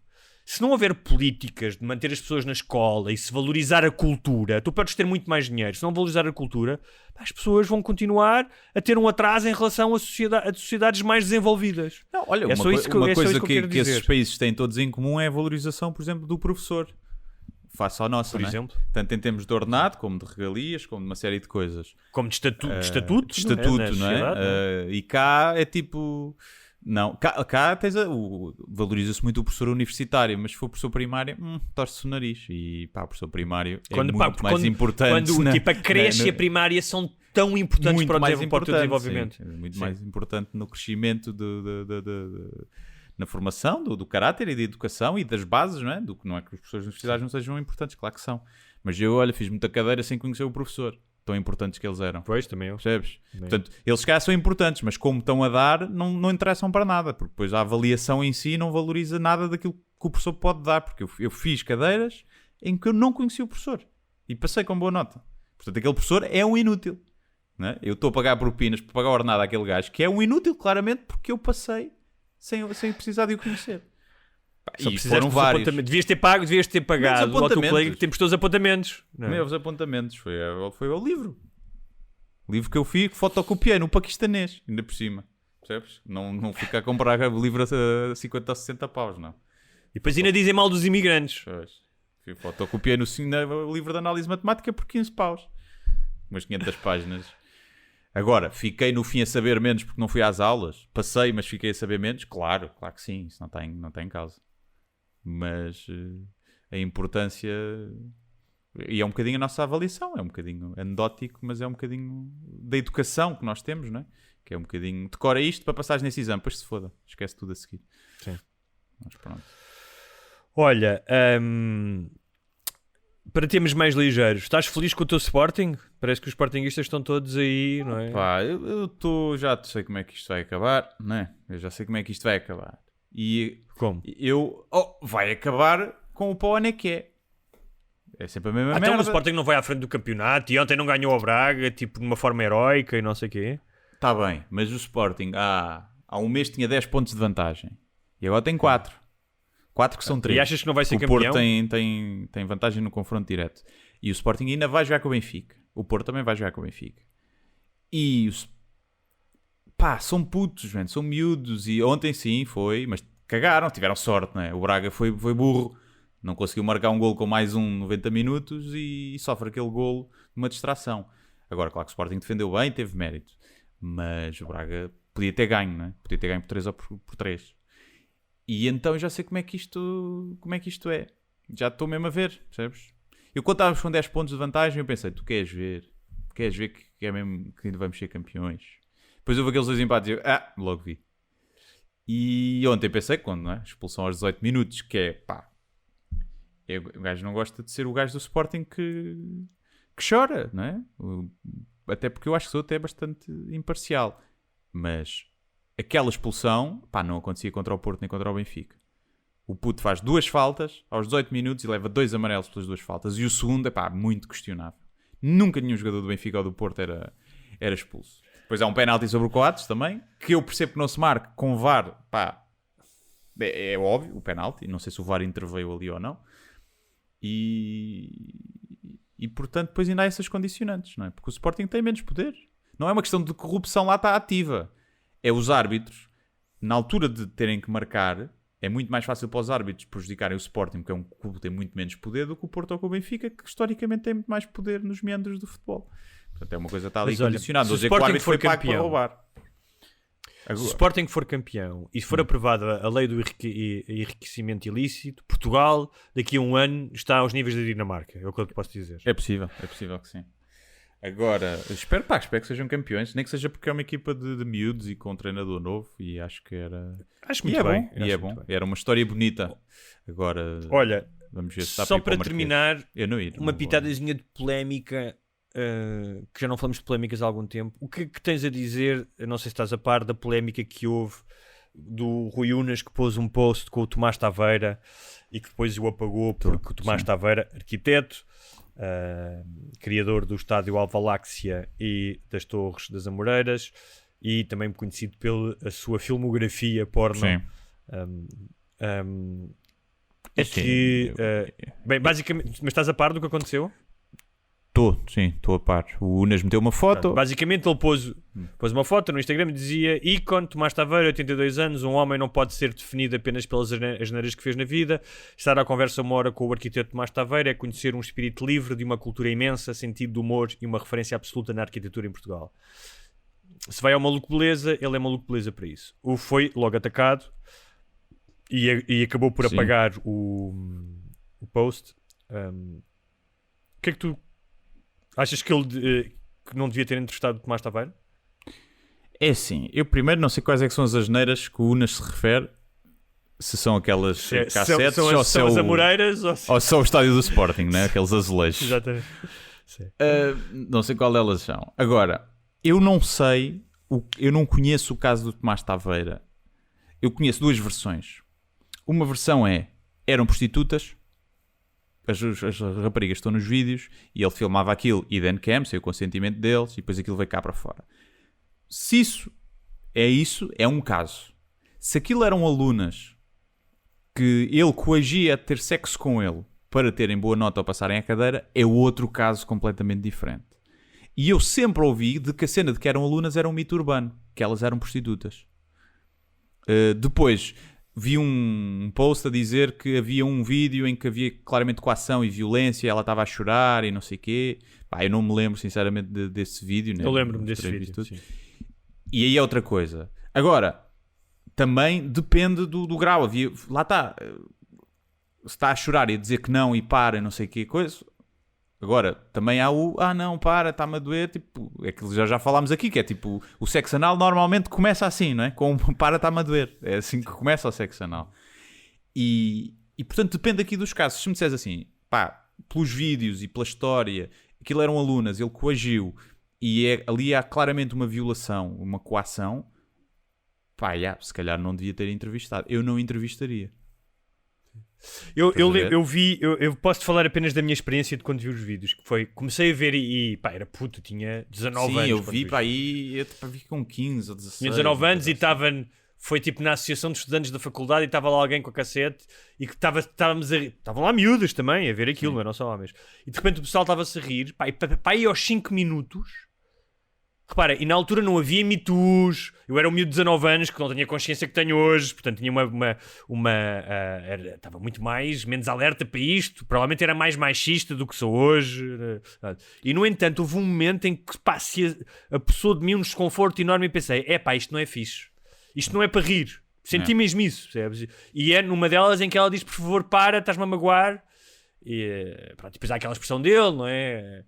se não houver políticas de manter as pessoas na escola e se valorizar a cultura, tu podes ter muito mais dinheiro. Se não valorizar a cultura, as pessoas vão continuar a ter um atraso em relação a sociedades mais desenvolvidas. Não, olha, uma coisa que esses países têm todos em comum é a valorização, por exemplo, do professor. Face à nossa, por exemplo. Tanto em termos de ordenado, como de regalias, como de uma série de coisas. Como de estatuto, não é? E cá é tipo... Não, cá valoriza-se muito o professor universitário, mas se for professor primário, torce-se o nariz. E o professor primário é muito mais importante. Quando a creche e a primária são tão importantes para o desenvolvimento. Sim, muito mais importante no crescimento na formação do caráter e da educação e das bases, não é? Não é que os professores universitários não sejam importantes, claro que são. Mas eu, fiz muita cadeira sem conhecer o professor. Tão importantes que eles eram. Pois, também eu. Percebes? Portanto, eles cá são importantes, mas como estão a dar, não interessam para nada, porque depois a avaliação em si não valoriza nada daquilo que o professor pode dar, porque eu fiz cadeiras em que eu não conhecia o professor e passei com boa nota. Portanto, aquele professor é um inútil. Não é? Eu estou a pagar propinas para pagar a ordenada àquele gajo, que é um inútil, claramente, porque eu passei sem precisar de o conhecer. E foram vários. Devias ter pagado ao teu colega que tem os teus apontamentos. Meus apontamentos. Foi ao livro. O livro que eu fiz, que fotocopiei no paquistanês, ainda por cima. Percebes? Não ficar a comprar o livro a 50 ou 60 paus, não. E depois ainda dizem mal dos imigrantes. Pois. Fotocopiei no livro de análise matemática por 15 paus. Umas 500 páginas. Agora, fiquei no fim a saber menos porque não fui às aulas. Passei, mas fiquei a saber menos. Claro que sim. Isso não está em causa. Mas a importância... E é um bocadinho a nossa avaliação. É um bocadinho anedótico, mas é um bocadinho da educação que nós temos, não é? Que é um bocadinho... Decora isto para passares nesse exame. Depois se foda. Esquece tudo a seguir. Sim. Mas pronto. Olha... Para termos mais ligeiros, estás feliz com o teu Sporting? Parece que os Sportingistas estão todos aí, não é? Eu já sei como é que isto vai acabar, não é? Eu já sei como é que isto vai acabar. E como? Vai acabar com o pau que é. É sempre a mesma merda. Então o Sporting não vai à frente do campeonato e ontem não ganhou ao Braga, tipo, de uma forma heroica e não sei o quê? Está bem, mas o Sporting há um mês tinha 10 pontos de vantagem. E agora tem 4. 4 que são 3. E achas que não vai ser campeão? O campeão? Porto tem vantagem no confronto direto. E o Sporting ainda vai jogar com o Benfica. O Porto também vai jogar com o Benfica. E pá, são putos, man, são miúdos. E ontem sim foi, mas cagaram, tiveram sorte, não é? O Braga foi burro, não conseguiu marcar um golo com mais 90 minutos e sofre aquele golo de uma distração. Agora, claro que o Sporting defendeu bem, teve mérito, mas o Braga podia ter ganho, não é? Podia ter ganho por 3 ou por 3. E então eu já sei como é que isto é. Já estou mesmo a ver, percebes? Eu quando estávamos com 10 pontos de vantagem, eu pensei, tu queres ver que é mesmo que ainda vamos ser campeões? Depois houve aqueles 2 empates e eu, logo vi. E ontem pensei, quando, não é? Expulsão aos 18 minutos, que é, pá, o gajo não gosta de ser o gajo do Sporting que chora, não é? Até porque eu acho que sou até bastante imparcial. Mas aquela expulsão, pá, não acontecia contra o Porto nem contra o Benfica. O puto faz 2 faltas aos 18 minutos e leva 2 amarelos pelas 2 faltas. E o segundo é, pá, muito questionável. Nunca nenhum jogador do Benfica ou do Porto era expulso. Depois há um penalti sobre o Coates também, que eu percebo que não se marque com VAR, pá, é óbvio, o penalti. Não sei se o VAR interveio ali ou não. E portanto, depois ainda há essas condicionantes, não é? Porque o Sporting tem menos poder. Não é uma questão de corrupção lá está ativa. É os árbitros, na altura de terem que marcar, é muito mais fácil para os árbitros prejudicarem o Sporting, porque é um clube que tem muito menos poder do que o Porto ou que o Benfica, que historicamente tem muito mais poder nos meandros do futebol. Portanto, é uma coisa que está ali Mas olha, condicionada. se o Dizer que o Sporting árbitro foi for pago para campeão, roubar. Se o Sporting for campeão e se for aprovada a lei do enriquecimento ilícito, Portugal, daqui a um ano, está aos níveis da Dinamarca. É o que eu te posso dizer. É possível que sim. Agora, espero que sejam campeões, nem que seja porque é uma equipa de miúdos e com um treinador novo, e acho que era... Acho muito bem. Era uma história bonita. Agora, olha, vamos ver se está só ir para o terminar, Marquês. uma pitadazinha de polémica, que já não falamos de polémicas há algum tempo. O que tens a dizer, eu não sei se estás a par, da polémica que houve do Rui Unas, que pôs um post com o Tomás Taveira e que depois o apagou porque o Tomás Taveira, arquiteto, criador do estádio Alvaláxia e das Torres das Amoreiras, e também conhecido pela sua filmografia porno. Sim. Bem, basicamente, mas estás a par do que aconteceu? Estou a par. O Unas meteu uma foto. Pronto, basicamente ele pôs uma foto no Instagram e dizia: ícone, Tomás Taveira, 82 anos, um homem não pode ser definido apenas pelas asneiras que fez na vida. Estar à conversa uma hora com o arquiteto Tomás Taveira é conhecer um espírito livre de uma cultura imensa, sentido de humor e uma referência absoluta na arquitetura em Portugal. Se vai ao Maluco Beleza, ele é Maluco Beleza para isso. O foi logo atacado e acabou por apagar o post. O que é que tu achas que ele que não devia ter entrevistado o Tomás Taveira? É assim, eu primeiro não sei quais é que são as asneiras que o Unas se refere. Se são aquelas cassetes são as Amoreiras ou só o estádio do Sporting, né? Aqueles azulejos. Exatamente. Não sei qual delas são. Agora, eu não sei, eu não conheço o caso do Tomás Taveira. Eu conheço 2 versões. Uma versão eram prostitutas. As raparigas estão nos vídeos e ele filmava aquilo e cam, sem o consentimento deles, e depois aquilo veio cá para fora. Se isso, é um caso. Se aquilo eram alunas que ele coagia a ter sexo com ele para terem boa nota ou passarem a cadeira, é outro caso completamente diferente. E eu sempre ouvi de que a cena de que eram alunas era um mito urbano, que elas eram prostitutas. Depois vi um post a dizer que havia um vídeo em que havia claramente coação e violência, ela estava a chorar e não sei o quê. Pá, eu não me lembro sinceramente desse vídeo. Né? Eu lembro-me desse vídeo. Sim. E aí é outra coisa. Agora, também depende do grau. Lá está. Se está a chorar e a dizer que não e para e não sei o que coisa. Agora, também há não, para, está-me a doer. Tipo, é que já falámos aqui, que é tipo, o sexo anal normalmente começa assim, não é? Com para, está-me a doer. É assim que começa o sexo anal. E portanto, depende aqui dos casos. Se me disseres assim, pá, pelos vídeos e pela história, aquilo eram alunas, ele coagiu, e ali há claramente uma violação, uma coação, pá, se calhar não devia ter entrevistado. Eu não entrevistaria. Eu posso-te falar apenas da minha experiência de quando vi os vídeos, que foi, comecei a ver e pá, era puto, tinha 19 anos. Sim, eu vi, pá, aí eu vi com 15 ou 16. Tinha 19 anos e estava, foi tipo na associação de estudantes da faculdade e estava lá alguém com a cassete e que estavam lá miúdas também a ver aquilo, não eram só homens. E de repente o pessoal estava-se a rir, pá, e aí aos 5 minutos repara, e na altura não havia Me Too's, eu era um miúdo de 19 anos que não tinha a consciência que tenho hoje, portanto tinha estava muito menos alerta para isto, provavelmente era mais machista do que sou hoje, e no entanto houve um momento em que se apossou de mim um desconforto enorme e pensei, isto não é fixe, isto não é para rir, senti mesmo isso, percebes? E é numa delas em que ela diz, por favor, para, estás-me a magoar, e pronto, depois há aquela expressão dele, não é?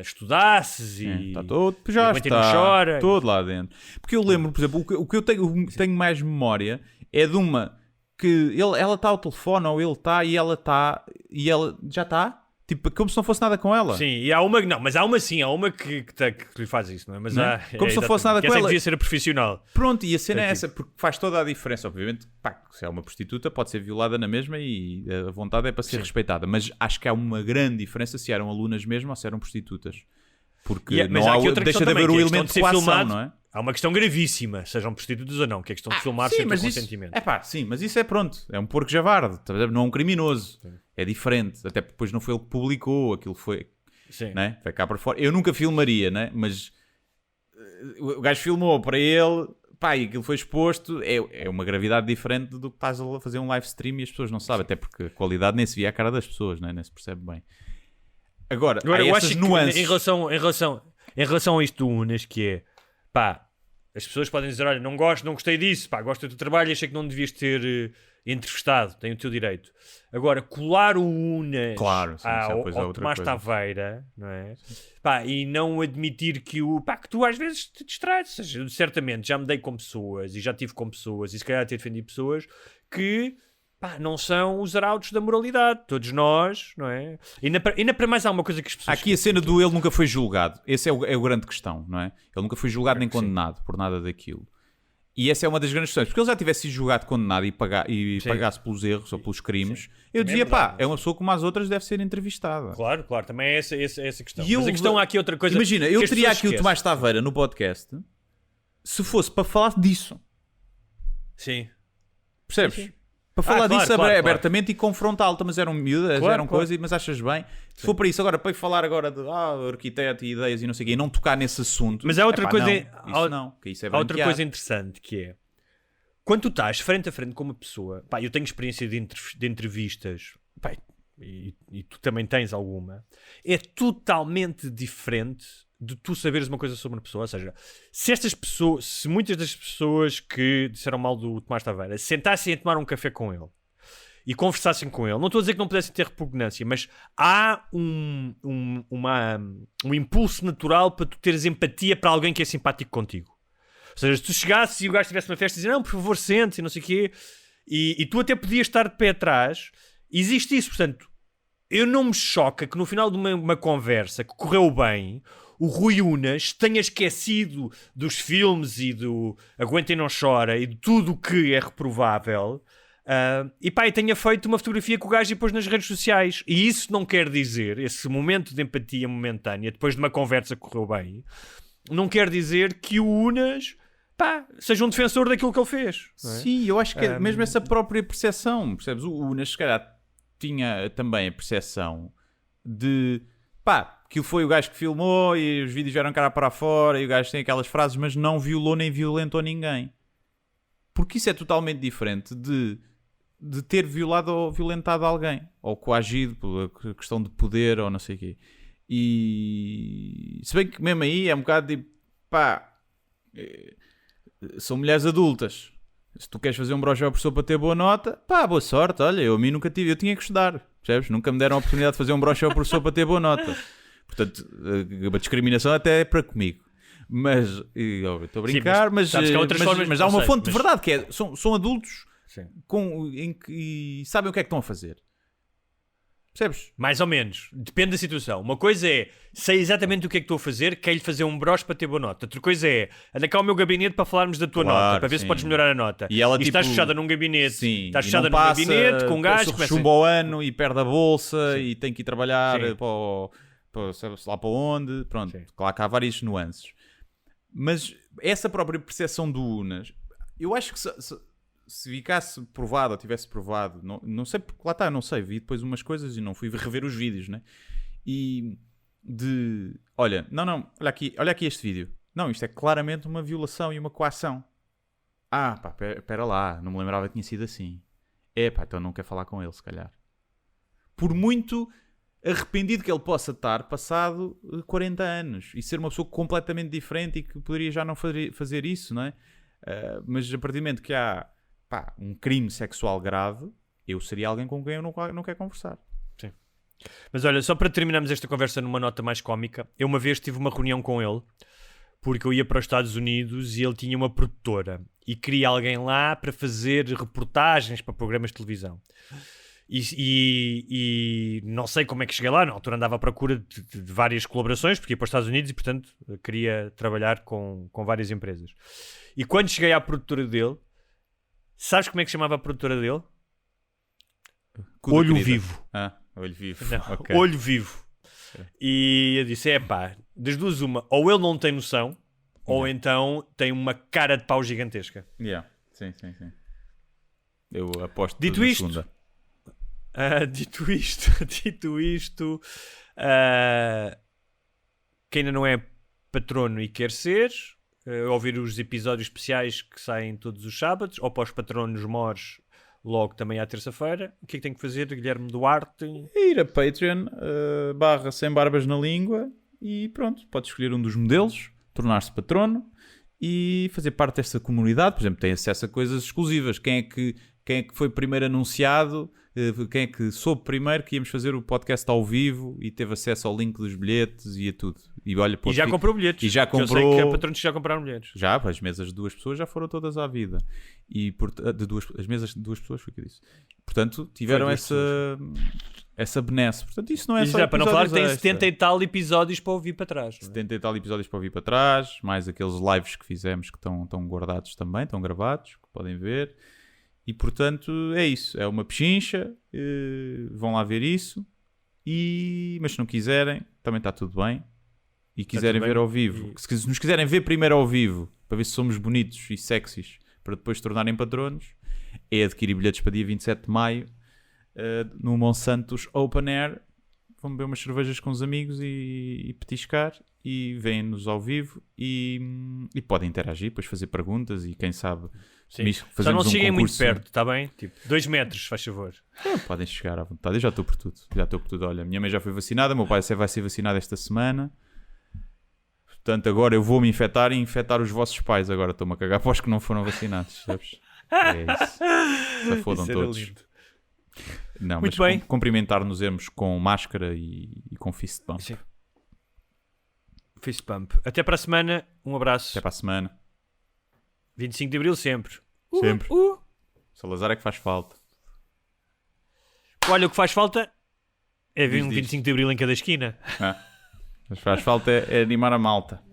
Estudasses e está todo, já e está chora. todo lá dentro. Porque eu lembro, por exemplo, o que eu tenho mais memória é de uma que ela está ao telefone ou ele está e ela já está, tipo, como se não fosse nada com ela. Sim, e há uma que lhe faz isso, não é? Mas Não é? Como se não fosse nada com essa ela. devia ser a profissional. Pronto, e a cena é essa, porque faz toda a diferença. Obviamente, se é uma prostituta, pode ser violada na mesma e a vontade é para ser respeitada. Mas acho que há uma grande diferença se eram alunas mesmo ou se eram prostitutas. Porque Mas há aqui outra deixa questão de haver também, o que é a elemento questão de de ser coação, filmado. não é? Há uma questão gravíssima, sejam prostitutas ou não, que é a questão de filmar sem o teu consentimento. Sim, mas isso é pronto. É um porco javarde, não é um criminoso. Sim. É diferente. Até porque depois não foi ele que publicou, aquilo foi... Sim. Né? Vai cá para fora. Eu nunca filmaria, né? Mas o gajo filmou para ele, e aquilo foi exposto. É uma gravidade diferente do que estás a fazer um live stream e as pessoas não sabem, até porque a qualidade nem se via a cara das pessoas, né? Nem se percebe bem. Agora eu essas acho nuances. Que em relação a isto do Unas, que é as pessoas podem dizer, olha, não gostei disso, gosto do teu trabalho e achei que não devias ter entrevistado, tem o teu direito. Agora, colar o Unas ao Tomás Taveira, não é? E não admitir que tu às vezes te distrais. Ou seja, certamente já me dei com pessoas e já tive com pessoas e se calhar ter defendido pessoas que não são os arautos da moralidade. Todos nós, não é? Ainda para mais há uma coisa que as pessoas... Aqui a cena do ele nunca foi julgado. Esse é o grande questão, não é? Ele nunca foi julgado nem condenado por nada daquilo. E essa é uma das grandes questões. Porque ele já tivesse sido julgado, condenado e pagasse pelos erros ou pelos crimes, eu dizia, é uma pessoa como as outras, deve ser entrevistada. Claro, também é essa questão. Mas a questão há aqui outra coisa. Imagina, eu teria aqui o Tomás Taveira no podcast se fosse para falar disso. Sim. Percebes? Sim. Para falar disso abertamente e confrontá-lo. Mas eram miúdas, eram coisas, mas achas bem? Se for para isso, agora para falar agora de arquiteto e ideias e não sei o quê, e não tocar nesse assunto. Mas há outra coisa. Há outra coisa interessante que é quando tu estás frente a frente com uma pessoa, eu tenho experiência de entrevistas, e tu também tens alguma, é totalmente diferente de tu saberes uma coisa sobre uma pessoa. Ou seja, se muitas das pessoas que disseram mal do Tomás Taveira sentassem a tomar um café com ele e conversassem com ele, não estou a dizer que não pudessem ter repugnância, mas há um impulso natural para tu teres empatia para alguém que é simpático contigo. Ou seja, se tu chegasses e o gajo estivesse numa festa e dizer, não, por favor, sente-se e não sei o quê, e tu até podias estar de pé atrás, existe isso. Portanto, eu não me choca que no final de uma conversa que correu bem, o Rui Unas tenha esquecido dos filmes e do Aguenta e Não Chora e de tudo o que é reprovável, e tenha feito uma fotografia com o gajo e pôs nas redes sociais. E isso não quer dizer, esse momento de empatia momentânea, depois de uma conversa que correu bem, não quer dizer que o Unas seja um defensor daquilo que ele fez. Não é? Sim, eu acho que é mesmo essa própria percepção, percebes? O Unas, se calhar, tinha também a percepção de aquilo foi o gajo que filmou e os vídeos vieram cara para fora e o gajo tem aquelas frases, mas não violou nem violentou ninguém. Porque isso é totalmente diferente de ter violado ou violentado alguém, ou coagido pela questão de poder ou não sei o quê. E se bem que mesmo aí é um bocado tipo, são mulheres adultas. Se tu queres fazer um broche ao professor para ter boa nota, boa sorte, olha, eu a mim nunca tive, eu tinha que estudar, percebes? Nunca me deram a oportunidade de fazer um broche ao professor para ter boa nota. Portanto, a discriminação até é para comigo. Mas, estou a brincar, mas há uma fonte de verdade, que é, são adultos e sabem o que é que estão a fazer. Percebes? Mais ou menos. Depende da situação. Uma coisa é, sei exatamente o que é que estou a fazer, quero-lhe fazer um broche para ter boa nota. Outra coisa é, anda cá ao meu gabinete para falarmos da tua nota, para ver se podes melhorar a nota. E ela, estás fechada num gabinete, estás fechada num gabinete com um gajo que chumba ao ano e perde a bolsa e tem que ir trabalhar para sei lá para onde. Pronto, claro que há várias nuances. Mas essa própria percepção do Unas, eu acho que se ficasse provado ou tivesse provado, não sei, porque lá está, não sei, vi depois umas coisas e não fui rever os vídeos, né? E olha aqui este vídeo, Não, isto é claramente uma violação e uma coação. Ah, pá, pera lá, não me lembrava que tinha sido assim. É, pá, então não quer falar com ele, se calhar. Por muito arrependido que ele possa estar, passado 40 anos, e ser uma pessoa completamente diferente e que poderia já não fazer isso, não é? Mas a partir do momento que há, pá, um crime sexual grave, eu seria alguém com quem eu não quero conversar. Sim. Mas olha, só para terminarmos esta conversa numa nota mais cómica, eu uma vez tive uma reunião com ele, porque eu ia para os Estados Unidos e ele tinha uma produtora e queria alguém lá para fazer reportagens para programas de televisão. E não sei como é que cheguei lá, na altura andava à procura de várias colaborações, porque ia para os Estados Unidos e, portanto, queria trabalhar com várias empresas. E quando cheguei à produtora dele, sabes como é que chamava a produtora dele? Olho Vivo. Ah, Olho Vivo. Não, Okay. Olho Vivo. E eu disse, das duas uma, ou ele não tem noção, ou então tem uma cara de pau gigantesca. Yeah. Sim. Eu aposto Dito na isto, segunda. Dito isto, quem ainda não é patrono e quer ser, ouvir os episódios especiais que saem todos os sábados, ou para os patronos mores, logo também à terça-feira. O que é que tem que fazer, Guilherme Duarte? Ir a Patreon, / Sem Barbas na Língua, e pronto, pode escolher um dos modelos, tornar-se patrono e fazer parte desta comunidade. Por exemplo, tem acesso a coisas exclusivas. Quem é que foi primeiro anunciado, quem é que soube primeiro que íamos fazer o podcast ao vivo e teve acesso ao link dos bilhetes e a tudo. E, olha, E já comprou bilhetes. E já Eu sei comprou. que há patronos que já compraram bilhetes. Já, as mesas de 2 pessoas já foram todas à vida. E as mesas de 2 pessoas, foi o que eu disse. Portanto, tiveram essa benesse. Portanto, isso não é E só já, para não falar que tem extra. 70 e tal episódios para ouvir para trás. Não é? 70 e tal episódios para ouvir para trás, mais aqueles lives que fizemos que estão guardados também, estão gravados, que podem ver. E portanto é isso, é uma pechincha, vão lá ver isso, mas se não quiserem, também está tudo bem. E quiserem ver ao vivo, se nos quiserem ver primeiro ao vivo, para ver se somos bonitos e sexys, para depois se tornarem patronos, é adquirir bilhetes para dia 27 de maio, no Monsantos Open Air. Vão beber umas cervejas com os amigos e petiscar, e veem-nos ao vivo e podem interagir, depois fazer perguntas e quem sabe Só não cheguem muito concurso. perto, está bem? Tipo, 2 metros, faz favor. Podem chegar à vontade, eu já estou por tudo. Olha, minha mãe já foi vacinada, meu pai vai ser vacinado esta semana, portanto agora eu vou-me infectar e infectar os vossos pais. Agora estou-me a cagar para os que não foram vacinados, sabes? É isso, se fodam todos. Lindo. Não, Muito mas bem. cumprimentar-nos com máscara e com fist bump. Sim. Fist pump. Até para a semana, um abraço. Até para a semana. 25 de Abril sempre. Sempre. Salazar é que faz falta. Olha, o que faz falta é ver Diz. 25 de Abril em cada esquina. Mas faz falta é animar a malta.